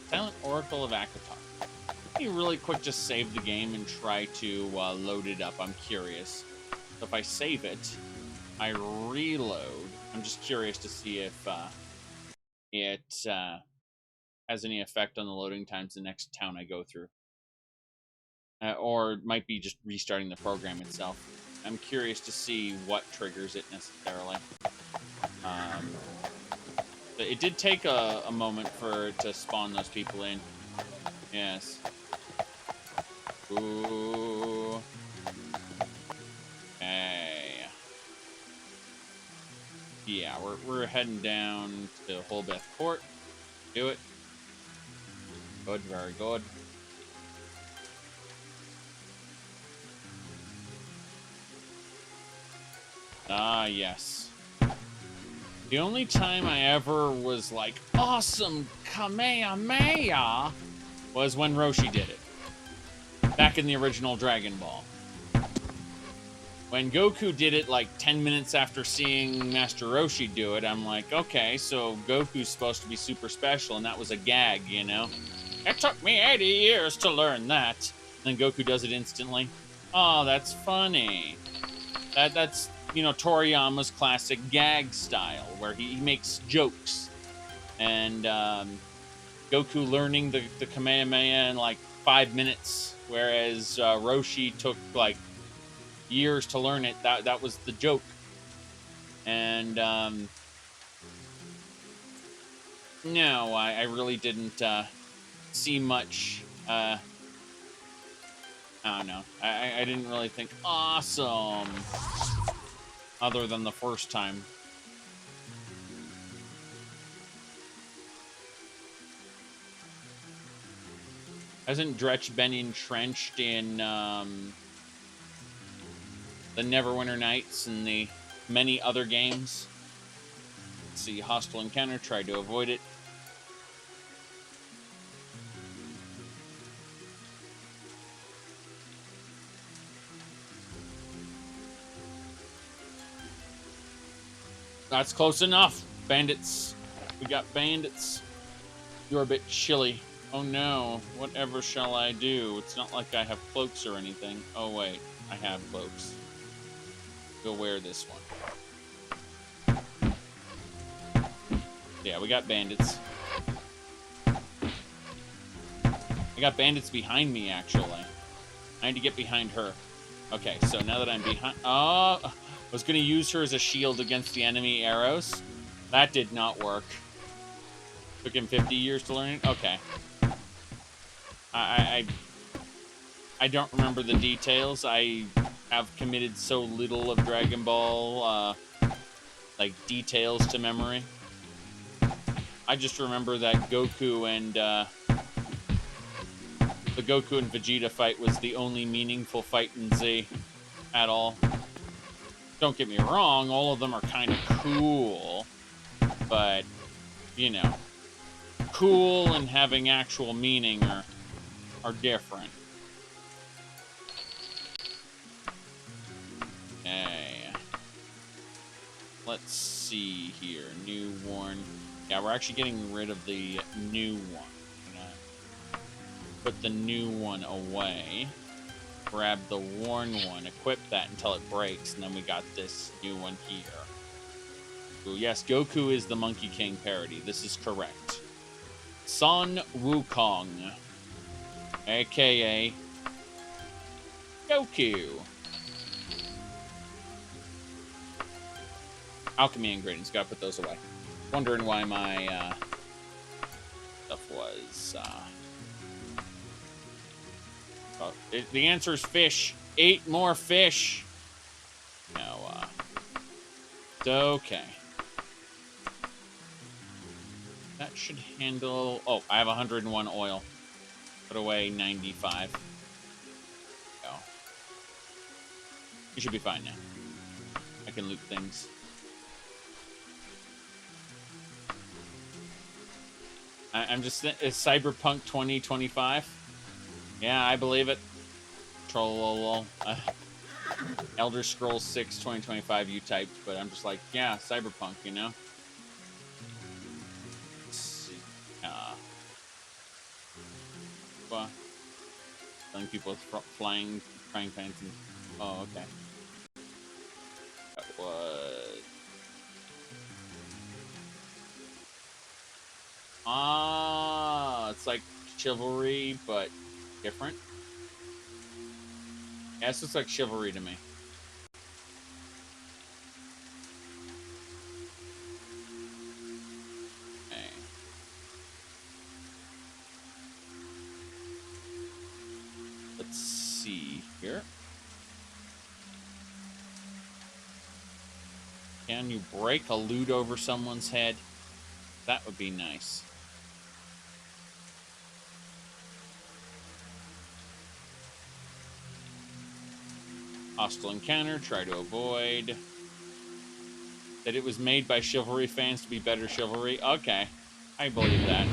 Silent Oracle of Akatar. Let me really quick just save the game and try to load it up. I'm curious. So if I save it, I reload. I'm just curious to see if it has any effect on the loading times the next town I go through. Or it might be just restarting the program itself. I'm curious to see what triggers it necessarily. But it did take a moment for it to spawn those people in. Yes. Ooh. Okay. Yeah, we're heading down to Holbeth Court. Do it. Good, very good. Ah, yes. The only time I ever was like, awesome Kamehameha, was when Roshi did it. Back in the original Dragon Ball. When Goku did it like 10 minutes after seeing Master Roshi do it, I'm like, okay, so Goku's supposed to be super special, and that was a gag, you know? It took me 80 years to learn that. And then Goku does it instantly. Oh, that's funny. That's, you know, Toriyama's classic gag style, where he makes jokes. And Goku learning the Kamehameha in like 5 minutes, whereas Roshi took like years to learn it. That was the joke. And no, I really didn't see much. I don't know. I didn't really think awesome, other than the first time. Hasn't Dretch been entrenched in the Neverwinter Nights and the many other games? Let's see, hostile encounter, tried to avoid it. That's close enough. Bandits. We got bandits. You're a bit chilly. Oh no, whatever shall I do? It's not like I have cloaks or anything. Oh wait, I have cloaks. Go wear this one. Yeah, we got bandits. I got bandits behind me, actually. I need to get behind her. Okay, so now that I'm behind... Oh, I was going to use her as a shield against the enemy arrows. That did not work. Took him 50 years to learn it? Okay. I don't remember the details. I have committed so little of Dragon Ball, like, details to memory. I just remember that Goku and, the Goku and Vegeta fight was the only meaningful fight in Z at all. Don't get me wrong, all of them are kind of cool, but, you know, cool and having actual meaning are different. Okay. Let's see here. New worn. Yeah, we're actually getting rid of the new one. I'm gonna put the new one away. Grab the worn one. Equip that until it breaks. And then we got this new one here. Ooh, yes, Goku is the Monkey King parody. This is correct. Son Wukong. A.K.A. Goku. Alchemy ingredients. Gotta put those away. Wondering why my stuff was... Oh, the answer is fish. 8 more fish. No, it's okay. That should handle... Oh, I have 101 oil. Put away 95. Go. You should be fine now. I can loot things. I'm just... Is Cyberpunk 2025? Yeah, I believe it. Trollolol. Elder Scrolls 6 2025 you typed, but I'm just like, yeah, Cyberpunk, you know? Let's see. Well, killing people with flying frying pans and... Oh, okay. That was... Ah, it's like Chivalry, but different. Yeah, this looks like Chivalry to me. Okay. Let's see here. Can you break a loot over someone's head? That would be nice. Hostile encounter, try to avoid. That it was made by Chivalry fans to be better Chivalry. Okay, I believe that.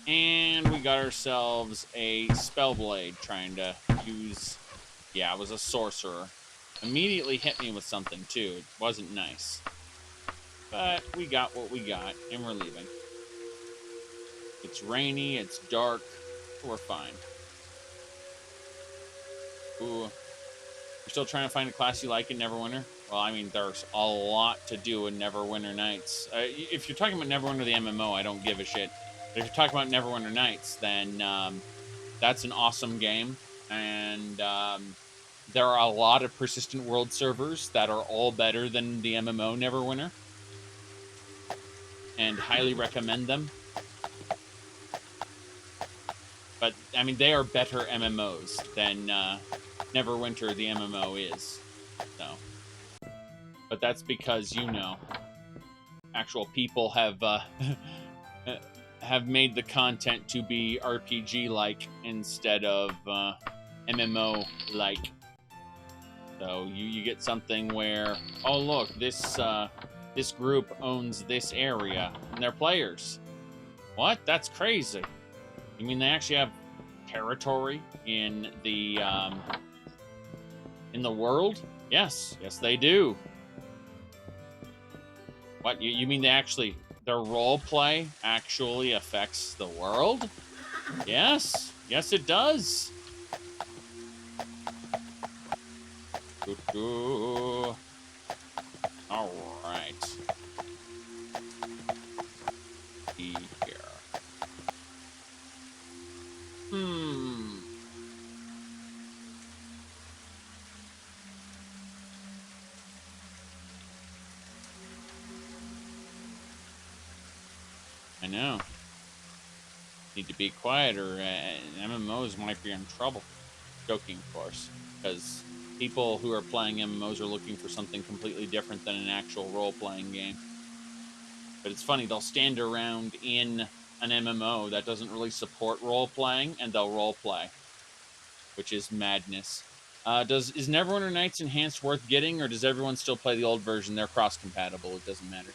And we got ourselves a Spellblade trying to use... Yeah, I was a sorcerer. immediately hit me with something, too. It wasn't nice. But we got what we got, and we're leaving. It's rainy, it's dark, we're fine. Ooh. You're still trying to find a class you like in Neverwinter? Well, I mean, there's a lot to do in Neverwinter Nights. If you're talking about Neverwinter the MMO, I don't give a shit. But if you're talking about Neverwinter Nights, then that's an awesome game. And there are a lot of persistent world servers that are all better than the MMO Neverwinter. And highly recommend them. But, I mean, they are better MMOs than Neverwinter the MMO is. So, but that's because, you know, actual people have have made the content to be RPG-like instead of MMO-like. So you get something where, oh look, this group owns this area and they're players. What? That's crazy. You mean they actually have territory in the world? Yes, they do. What? You mean they actually, their role play actually affects the world? Yes, it does. All right. Be here. I know. Need to be quieter. MMOs might be in trouble. Joking, of course, because people who are playing MMOs are looking for something completely different than an actual role-playing game. But it's funny, they'll stand around in an MMO that doesn't really support role-playing, and they'll role-play, which is madness. Is Neverwinter Nights Enhanced worth getting, or does everyone still play the old version? They're cross-compatible, it doesn't matter.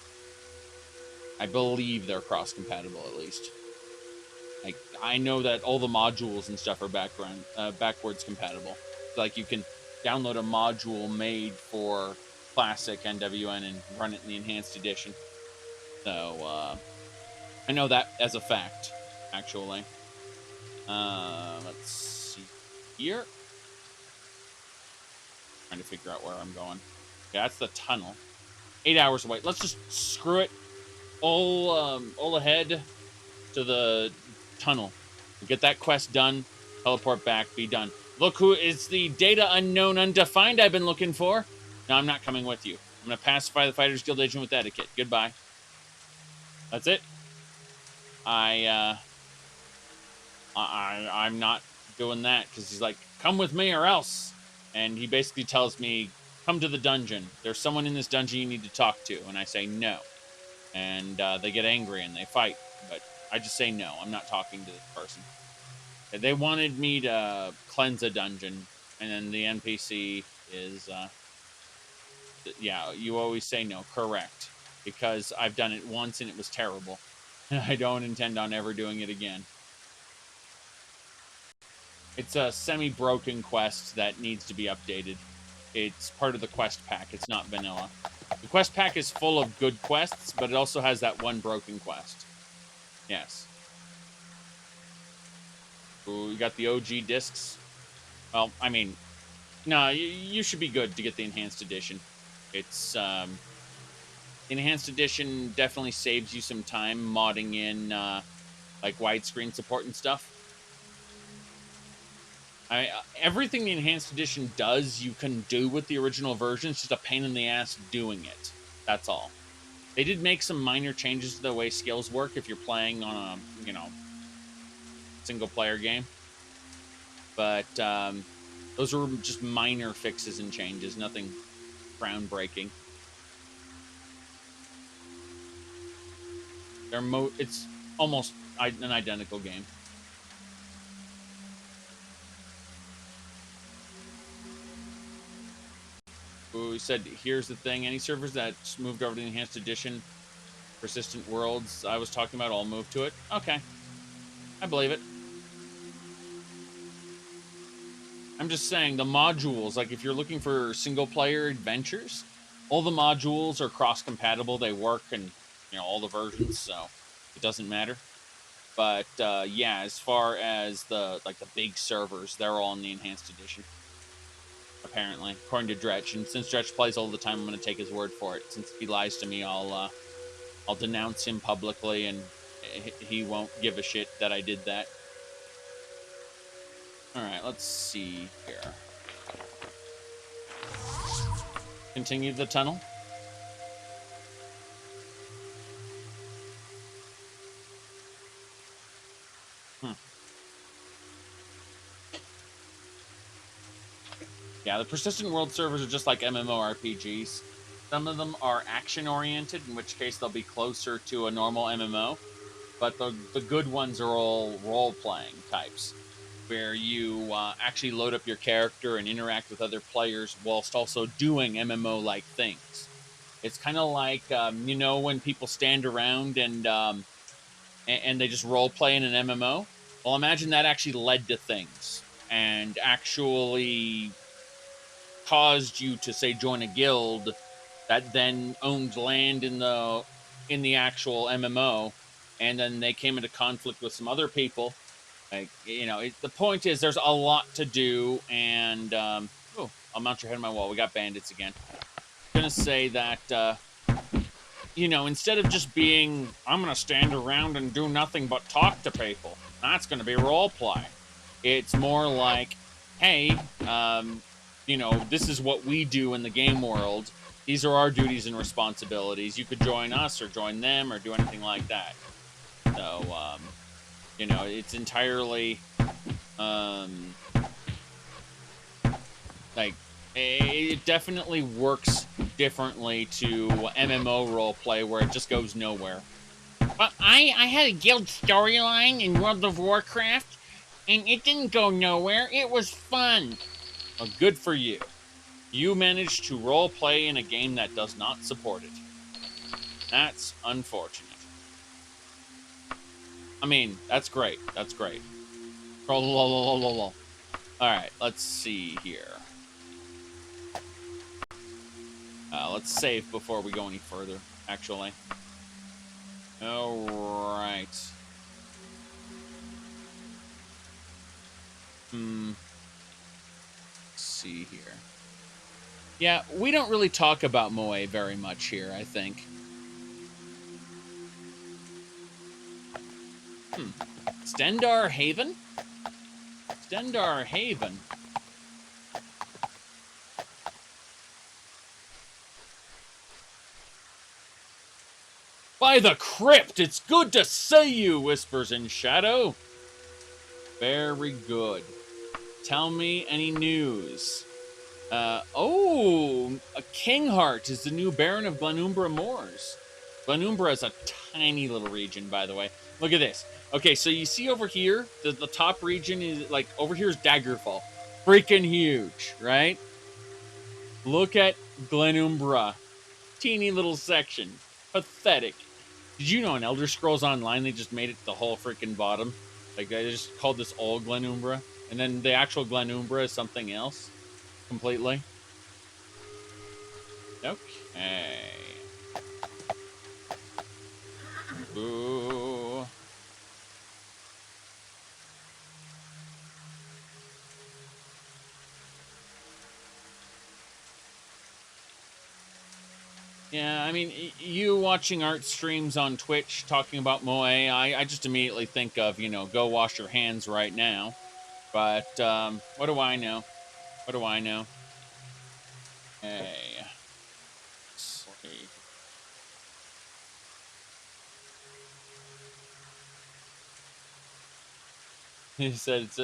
I believe they're cross-compatible, at least. Like, I know that all the modules and stuff are backwards compatible. Like, you can download a module made for Classic NWN and run it in the Enhanced Edition. So, I know that as a fact, actually. Let's see here. Trying to figure out where I'm going. Yeah, that's the tunnel. 8 hours away. Let's just screw it. All ahead to the tunnel. Get that quest done. Teleport back. Be done. Look who is the data unknown undefined I've been looking for. No, I'm not coming with you. I'm going to pacify the Fighters Guild agent with etiquette. Goodbye. That's it. I'm not doing that because he's like, come with me or else. And he basically tells me, come to the dungeon. There's someone in this dungeon you need to talk to. And I say no. And they get angry and they fight. But I just say no. I'm not talking to this person. They wanted me to cleanse a dungeon. And then the NPC is, yeah, you always say no. Correct. Because I've done it once and it was terrible. And I don't intend on ever doing it again. It's a semi-broken quest that needs to be updated. It's part of the quest pack. It's not vanilla. The quest pack is full of good quests, but it also has that one broken quest. Yes. Ooh, you got the OG discs? Well, I mean, no, you should be good to get the Enhanced Edition. It's, Enhanced Edition definitely saves you some time modding in, like, widescreen support and stuff. Everything the Enhanced Edition does, you can do with the original version. It's just a pain in the ass doing it. That's all. They did make some minor changes to the way skills work if you're playing on a, you know, single-player game. But those are just minor fixes and changes, nothing groundbreaking. It's almost an identical game. Who said, here's the thing, any servers that's moved over to the Enhanced Edition, Persistent Worlds I was talking about, all moved to it? Okay. I believe it. I'm just saying the modules, like if you're looking for single player adventures, all the modules are cross compatible. They work in, all the versions, so it doesn't matter. But yeah, as far as the big servers, they're all in the enhanced edition. Apparently, according to Dretch, and since Dretch plays all the time, I'm going to take his word for it. Since he lies to me, I'll denounce him publicly, and he won't give a shit that I did that. All right, let's see here. Continue the tunnel. Yeah, the persistent world servers are just like MMORPGs. Some of them are action-oriented, in which case they'll be closer to a normal MMO. But the good ones are all role-playing types, where you actually load up your character and interact with other players whilst also doing MMO-like things. It's kind of like, when people stand around and they just role-play in an MMO? Well, imagine that actually led to things and actually caused you to, say, join a guild that then owned land in the actual MMO, and then they came into conflict with some other people. Like, the point is there's a lot to do, and I'll mount your head on my wall. We got bandits again. I'm gonna say that instead of just being, I'm gonna stand around and do nothing but talk to people, that's gonna be role play. It's more like, hey, this is what we do in the game world. These are our duties and responsibilities. You could join us or join them or do anything like that. So, it's entirely, it definitely works differently to MMO roleplay where it just goes nowhere. But I had a guild storyline in World of Warcraft, and it didn't go nowhere. It was fun. Well, good for you. You managed to roleplay in a game that does not support it. That's unfortunate. I mean, that's great. That's great. All right, let's see here. Let's save before we go any further, actually. All right. Let's see here. Yeah, we don't really talk about Moe very much here, I think. Stendarr Haven? Stendarr Haven. By the crypt, it's good to see you, whispers in shadow. Very good. Tell me any news. A Kingheart is the new Baron of Glenumbra Moors. Glenumbra is a tiny little region, by the way. Look at this. Okay, so you see over here, the top region is, over here is Daggerfall. Freaking huge, right? Look at Glenumbra. Teeny little section. Pathetic. Did you know in Elder Scrolls Online, they just made it the whole freaking bottom? They just called this all Glenumbra. And then the actual Glenumbra is something else. Completely. Okay. Boo. Yeah, I mean, you watching art streams on Twitch talking about Moe, I just immediately think of, go wash your hands right now. But, what do I know? What do I know? Hey. Let's see. He said it's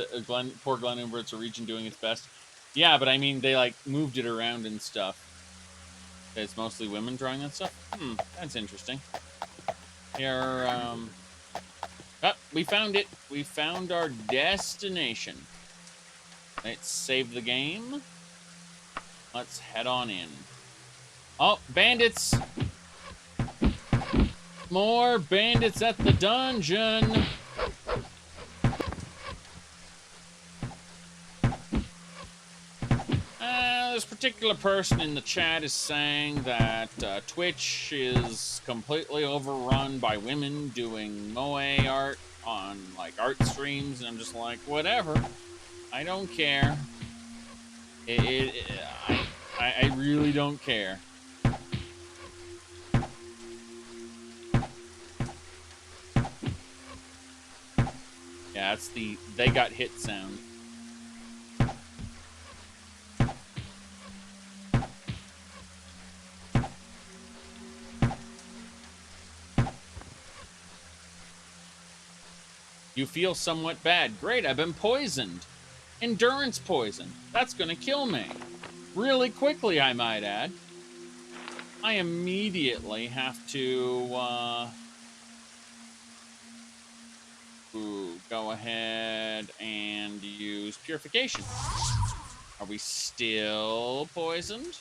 poor Glenumbra, it's a region doing its best. Yeah, but I mean, they, moved it around and stuff. It's mostly women drawing that stuff? That's interesting. Here, we found it. We found our destination. Let's save the game. Let's head on in. Oh, bandits! More bandits at the dungeon! particular person in the chat is saying that Twitch is completely overrun by women doing moe art on like art streams, and I'm just like, whatever. I don't care. I really don't care. Yeah, that's the they got hit sound. You feel somewhat bad. Great, I've been poisoned. Endurance poison. That's gonna kill me. Really quickly, I might add. I immediately have to go ahead and use purification. Are we still poisoned?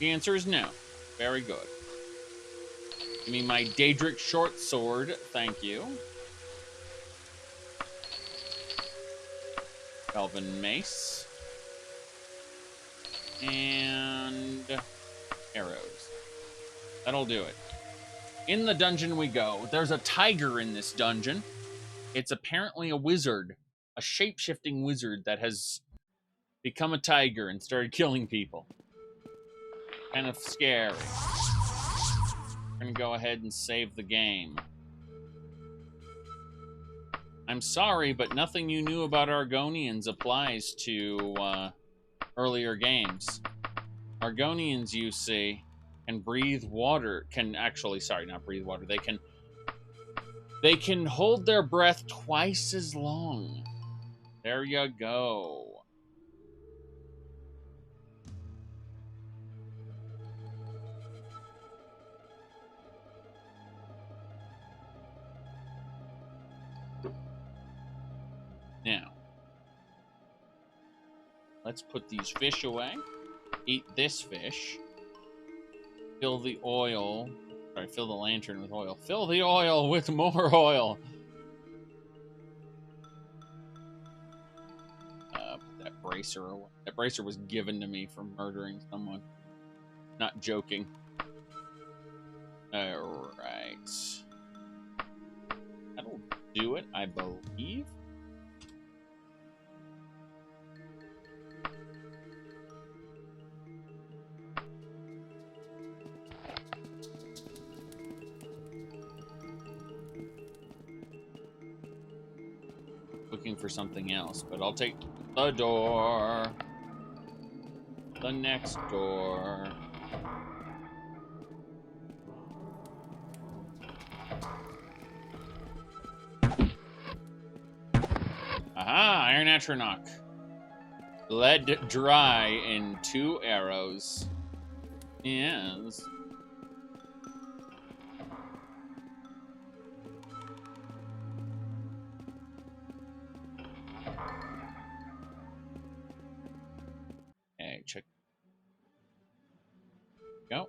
The answer is no. Very good. Give me my Daedric short sword, thank you. Elven mace. And arrows. That'll do it. In the dungeon we go. There's a tiger in this dungeon. It's apparently a wizard. A shape-shifting wizard that has become a tiger and started killing people. Kind of scary. We're gonna go ahead and save the game. I'm sorry, but nothing you knew about Argonians applies to earlier games. Argonians, you see, can breathe water. Sorry, not breathe water. They can hold their breath twice as long. There you go. Now, let's put these fish away. Eat this fish. Fill the oil. Sorry, fill the lantern with oil. Fill the oil with more oil. Put that bracer away. That bracer was given to me for murdering someone. Not joking. Alright. That'll do it, I believe. Looking for something else, but I'll take the door. The next door. Aha! Iron Atronach. Lead dry in 2 arrows. Yes. Okay, check. Go.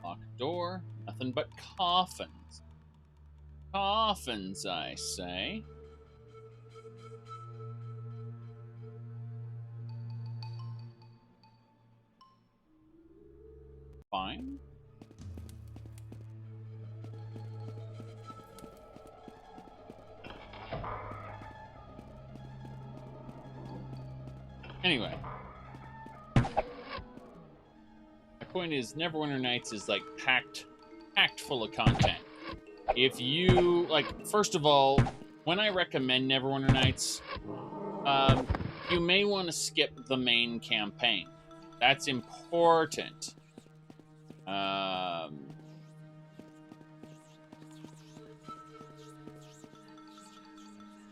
Lock door. Nothing but coffins. Coffins, I say. Fine. Anyway. My point is, Neverwinter Nights is like packed full of content. If you, like, first of all, when I recommend Neverwinter Nights, you may want to skip the main campaign. That's important.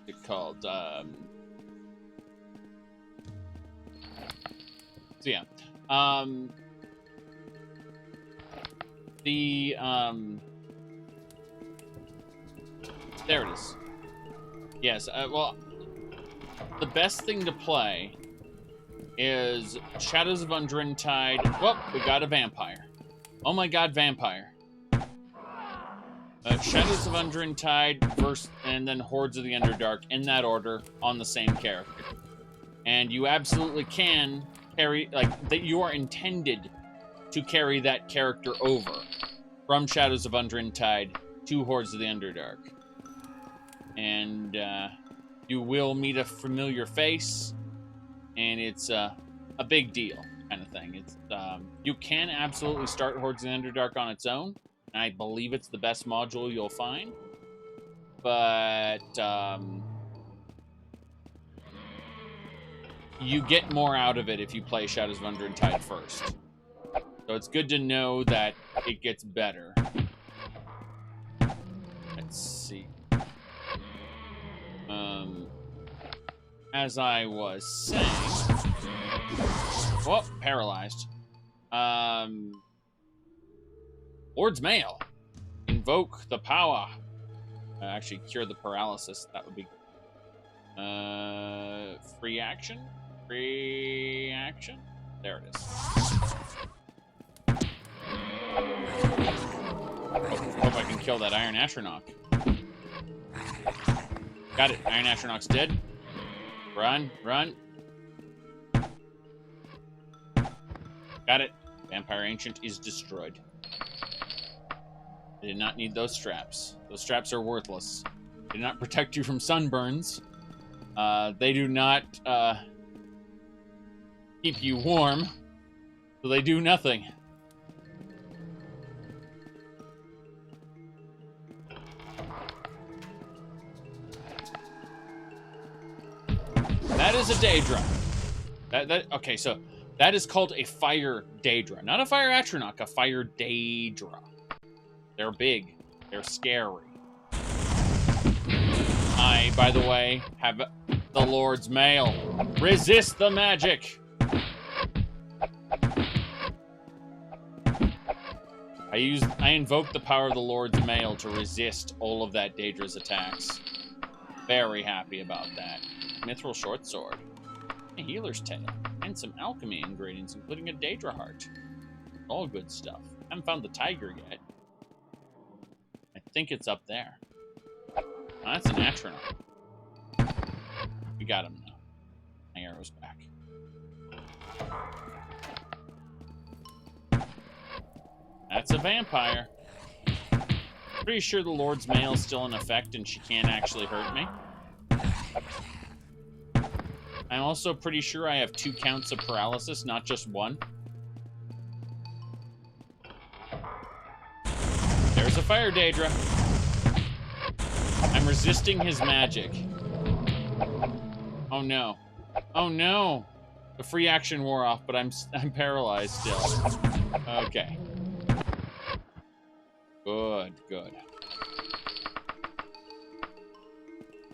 It's called, so yeah. There it is. Yes, well, the best thing to play is Shadows of Undrintide. Well, we got a vampire. Oh my god, vampire. Shadows of Undrintide first, and then Hordes of the Underdark in that order on the same character. And you absolutely can carry, like, that you are intended to carry that character over from Shadows of Undrintide to Hordes of the Underdark. And you will meet a familiar face, and it's a big deal kind of thing. It's you can absolutely start Hordes of the Underdark on its own, and I believe it's the best module you'll find. But you get more out of it if you play Shadows of Undrintide first. So it's good to know that it gets better. Let's see. As I was saying... Whoa, paralyzed. Lord's Mail. Invoke the power. Actually, cure the paralysis. That would be... free action? Free action? There it is. Hope I can kill that Iron Atronach. Got it. Iron Atronach's dead. Run, run. Got it. Vampire Ancient is destroyed. I did not need those straps. Those straps are worthless. They do not protect you from sunburns. They do not keep you warm. So they do nothing. That is a Daedra. Okay, so that is called a fire Daedra. Not a fire Atronach, a fire Daedra. They're big. They're scary. I, by the way, have the Lord's Mail. Resist the magic! I invoke the power of the Lord's Mail to resist all of that Daedra's attacks. Very happy about that. Mithril short sword, a healer's tail, and some alchemy ingredients, including a Daedra heart. All good stuff. Haven't found the tiger yet. I think it's up there. Oh, that's an Atronach. We got him now. My arrow's back. That's a vampire. Pretty sure the Lord's Mail is still in effect and she can't actually hurt me. I'm also pretty sure I have 2 counts of paralysis, not just 1. There's a fire Daedra. I'm resisting his magic. Oh no. Oh no! The free action wore off, but I'm paralyzed still. Okay. Good, good.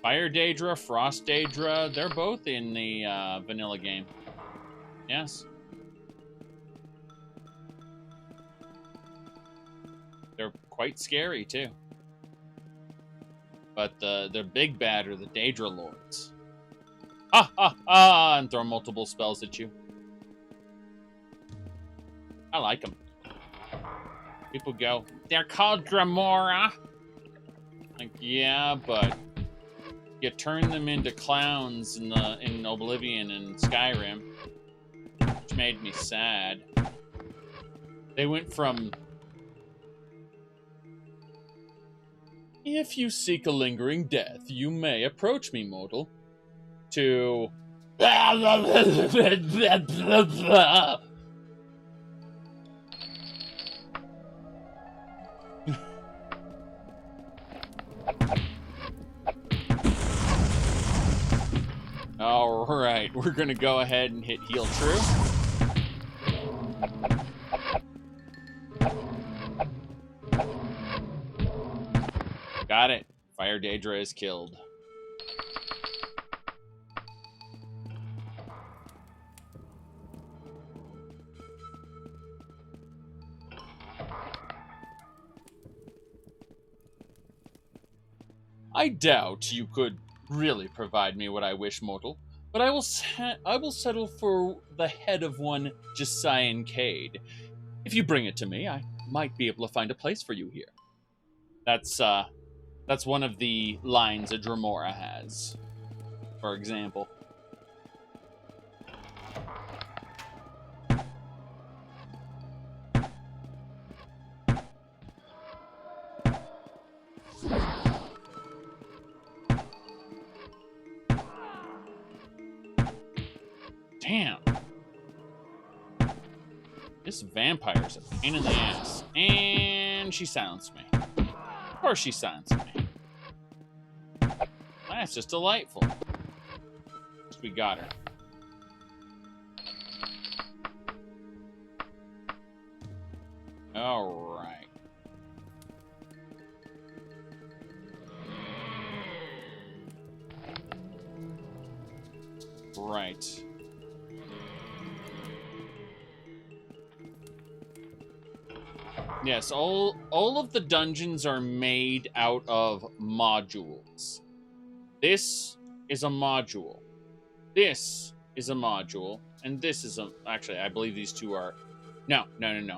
Fire Daedra, Frost Daedra, they're both in the vanilla game. Yes. They're quite scary, too. But the big bad are the Daedra Lords. Ha ha ha! And throw multiple spells at you. I like them. People go, they're called Grimora. Like, yeah, but you turn them into clowns in Oblivion and Skyrim, which made me sad. They went from, if you seek a lingering death, you may approach me, mortal, to all right, we're gonna go ahead and hit heal true. Got it. Fire Daedra is killed. I doubt you could really provide me what I wish, mortal, but I will settle for the head of one Josiah Cade. If you bring it to me, I might be able to find a place for you here. That's one of the lines a Dremora has, for example. Damn. This vampire's a pain in the ass. And she silenced me. Of course she silenced me. That's just delightful. We got her. All right. Right. Yes, all of the dungeons are made out of modules. This is a module. This is a module. And this is a... Actually, I believe these two are... No.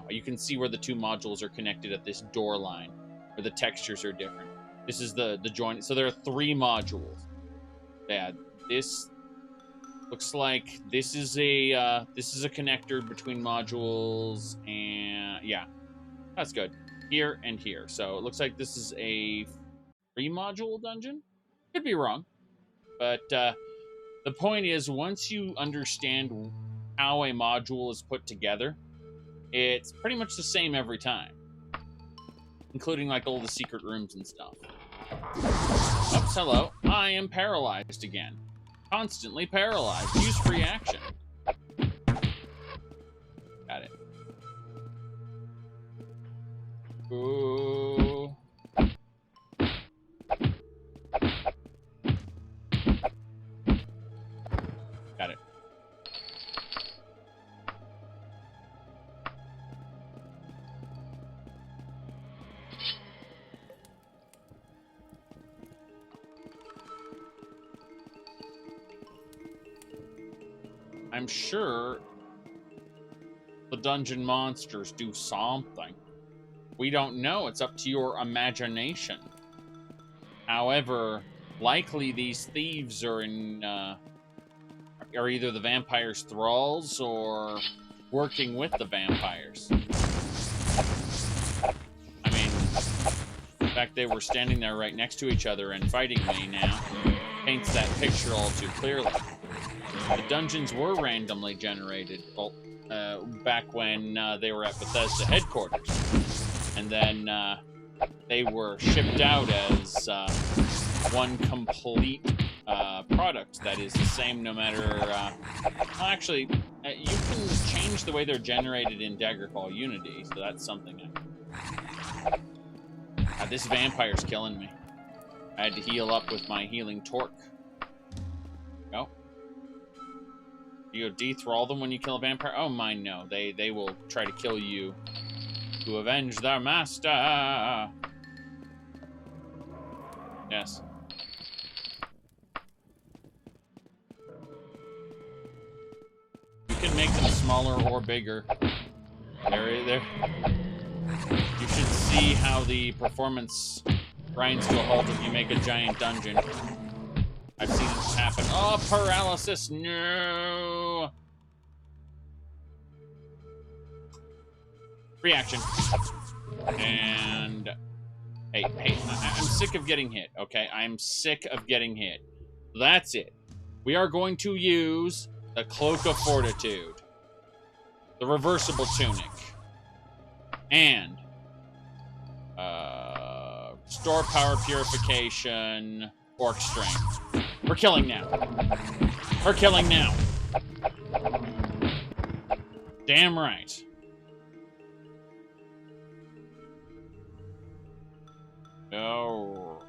You can see where the two modules are connected at this door line, where the textures are different. This is the joint. So there are 3 modules. Yeah, this looks like this is a connector between modules, and yeah, that's good. Here and here. So it looks like this is a 3-module dungeon. Could be wrong, but the point is, once you understand how a module is put together, it's pretty much the same every time, including like all the secret rooms and stuff. Oops, hello. I am paralyzed again. Constantly paralyzed. Use free action. Got it. Ooh. Got it. I'm sure the dungeon monsters do something. We don't know. It's up to your imagination. However, likely these thieves are are either the vampire's thralls or working with the vampires. I mean, the fact they were standing there right next to each other and fighting me now paints that picture all too clearly. The dungeons were randomly generated back when they were at Bethesda headquarters. And then they were shipped out as one complete product that is the same no matter... well, actually, you can change the way they're generated in Daggerfall Unity, so that's something. This vampire's killing me. I had to heal up with my healing torque. Go. You dethrall them when you kill a vampire? Oh, mine, no. They will try to kill you to avenge their master. Yes. You can make them smaller or bigger. There. You should see how the performance grinds to a halt if you make a giant dungeon. I've seen it happen. Oh, paralysis! No! Reaction. And... Hey, I'm sick of getting hit, okay? I'm sick of getting hit. That's it. We are going to use the Cloak of Fortitude, the reversible tunic, and store power purification, orc strength. We're killing now. We're killing now. Damn right. Oh.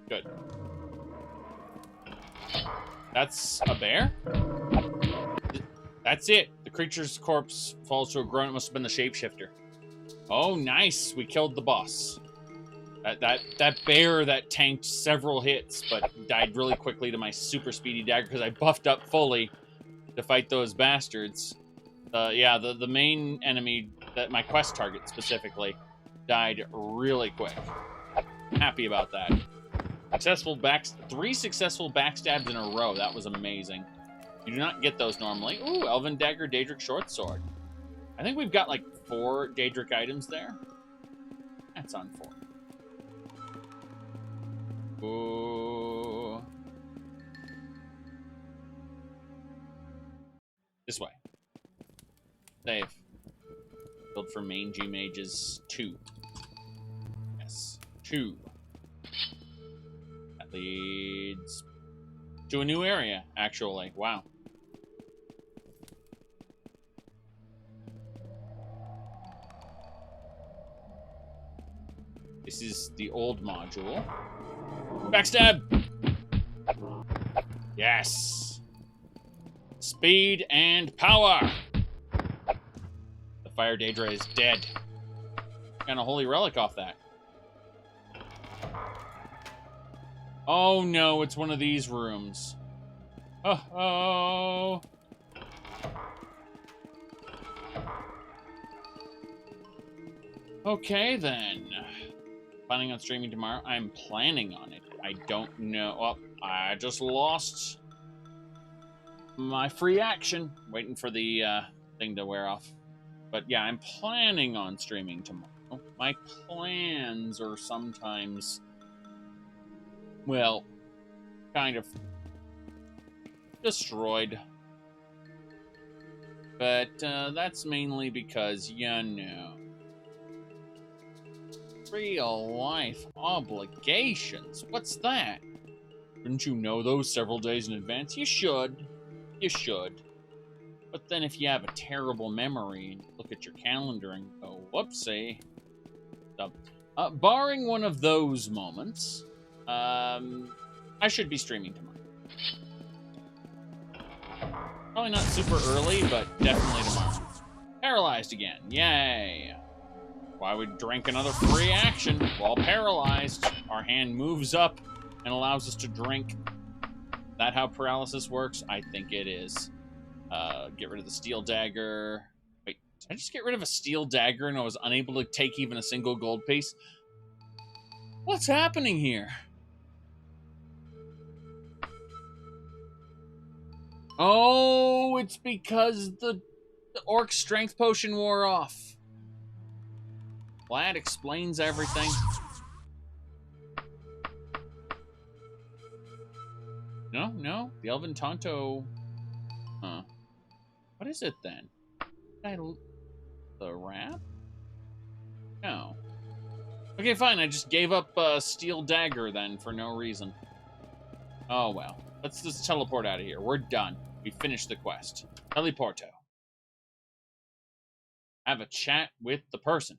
Good. That's a bear? That's it. The creature's corpse falls to a groan. It must have been the shapeshifter. Oh, nice. We killed the boss. That bear that tanked several hits, but died really quickly to my super speedy dagger because I buffed up fully to fight those bastards. Yeah, the main enemy, that my quest target specifically, died really quick. Happy about that. 3 successful backstabs in a row. That was amazing. You do not get those normally. Ooh, Elven Dagger, Daedric Short Sword. I think we've got like 4 Daedric items there. That's on 4. Ooh. This way. Save. Build for Mangy Mages 2. Yes. 2. That leads to a new area, actually. Wow. This is the old module. Backstab! Yes! Speed and power! The Fire Daedra is dead. Got a holy relic off that. Oh no, it's one of these rooms. Oh. Okay then. Planning on streaming tomorrow? I'm planning on it. I don't know. Oh, I just lost my free action. Waiting for the thing to wear off. But yeah, I'm planning on streaming tomorrow. My plans are sometimes, well, kind of destroyed. But that's mainly because, you know, real life obligations. What's that? Didn't you know those several days in advance? You should. You should. But then if you have a terrible memory and look at your calendar and go, whoopsie. So, barring one of those moments, I should be streaming tomorrow. Probably not super early, but definitely tomorrow. Paralyzed again. Yay. Why would drink another free action while paralyzed? Our hand moves up and allows us to drink. That how paralysis works? I think it is. Get rid of the steel dagger. Wait, did I just get rid of a steel dagger and I was unable to take even a single gold piece? What's happening here? Oh, it's because the orc strength potion wore off. Well, that explains everything. No. The Elven Tonto. Huh. What is it then? The wrap? No. Okay, fine. I just gave up a steel dagger then for no reason. Oh, well. Let's just teleport out of here. We're done. We finished the quest. Teleporto. Have a chat with the person.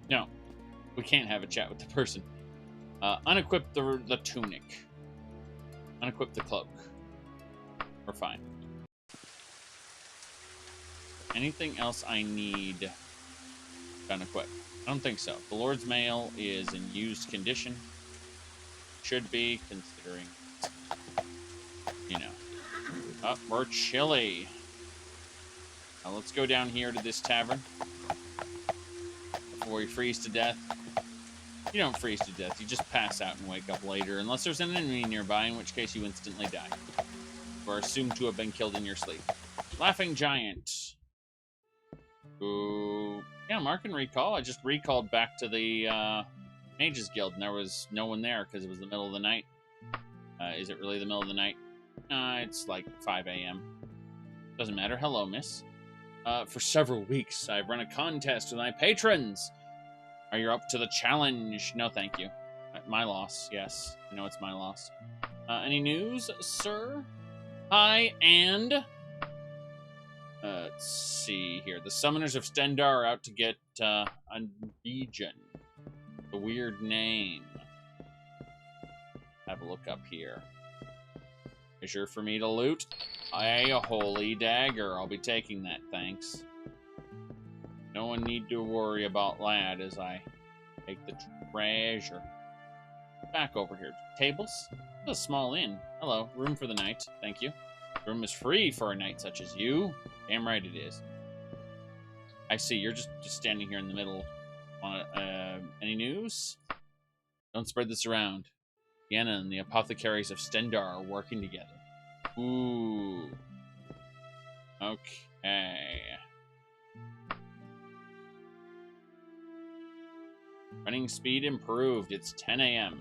No. We can't have a chat with the person. Unequip the tunic. Unequip the cloak. We're fine. Anything else I need to unequip? I don't think so. The Lord's Mail is in used condition. Should be, considering, you know. Oh, we're chilly. Now let's go down here to this tavern before we freeze to death. You don't freeze to death. You just pass out and wake up later, unless there's an enemy nearby, in which case you instantly die. Or assumed to have been killed in your sleep. Laughing Giant. Ooh. Yeah, mark and recall. I just recalled back to the Mages Guild, and there was no one there because it was the middle of the night. Is it really the middle of the night? It's like 5 a.m. Doesn't matter. Hello, miss. For several weeks, I've run a contest with my patrons. Are you up to the challenge? No, thank you. My loss, yes. I know it's my loss. Any news, sir? Hi, and... let's see here. The Summoners of Stendar are out to get a region. A weird name. Have a look up here. Is sure for me to loot? A holy dagger. I'll be taking that, thanks. No one need to worry about that as I take the treasure. Back over here. Tables? It's a small inn. Hello. Room for the night. Thank you. Room is free for a knight such as you. Damn right it is. I see. You're just standing here in the middle. Any news? Don't spread this around. Vienna and the apothecaries of Stendar are working together. Ooh. Okay. Running speed improved. It's 10 a.m.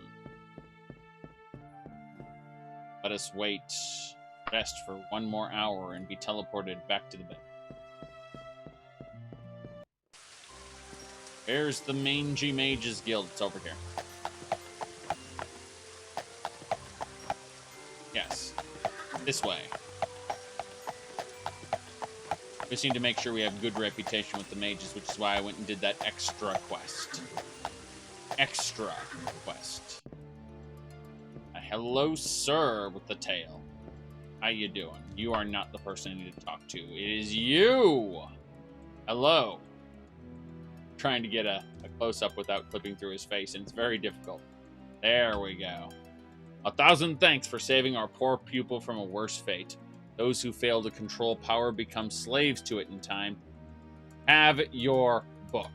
Let us rest for one more hour and be teleported back to the bed. Where's the Mangy Mages Guild? It's over here. Yes. This way. We just need to make sure we have good reputation with the mages, which is why I went and did that extra quest. Hello, sir, with the tail. How you doing? You are not the person I need to talk to. It is you! Hello. Trying to get a close-up without clipping through his face, and it's very difficult. There we go. 1,000 thanks for saving our poor pupil from a worse fate. Those who fail to control power become slaves to it in time. Have your book.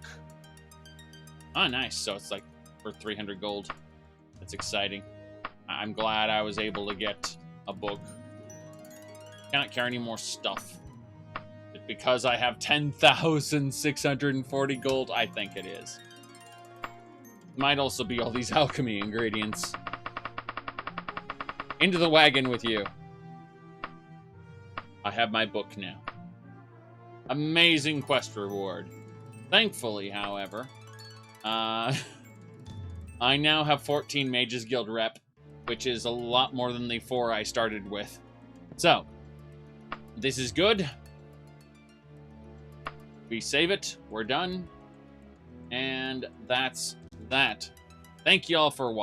Oh, nice. So it's like for 300 gold. That's exciting. I'm glad I was able to get a book. Cannot carry any more stuff. Because I have 10,640 gold, I think it is. Might also be all these alchemy ingredients. Into the wagon with you. I have my book now. Amazing quest reward. Thankfully, however, I now have 14 Mages Guild rep, which is a lot more than the 4 I started with. So, this is good. We save it. We're done. And that's that. Thank you all for watching.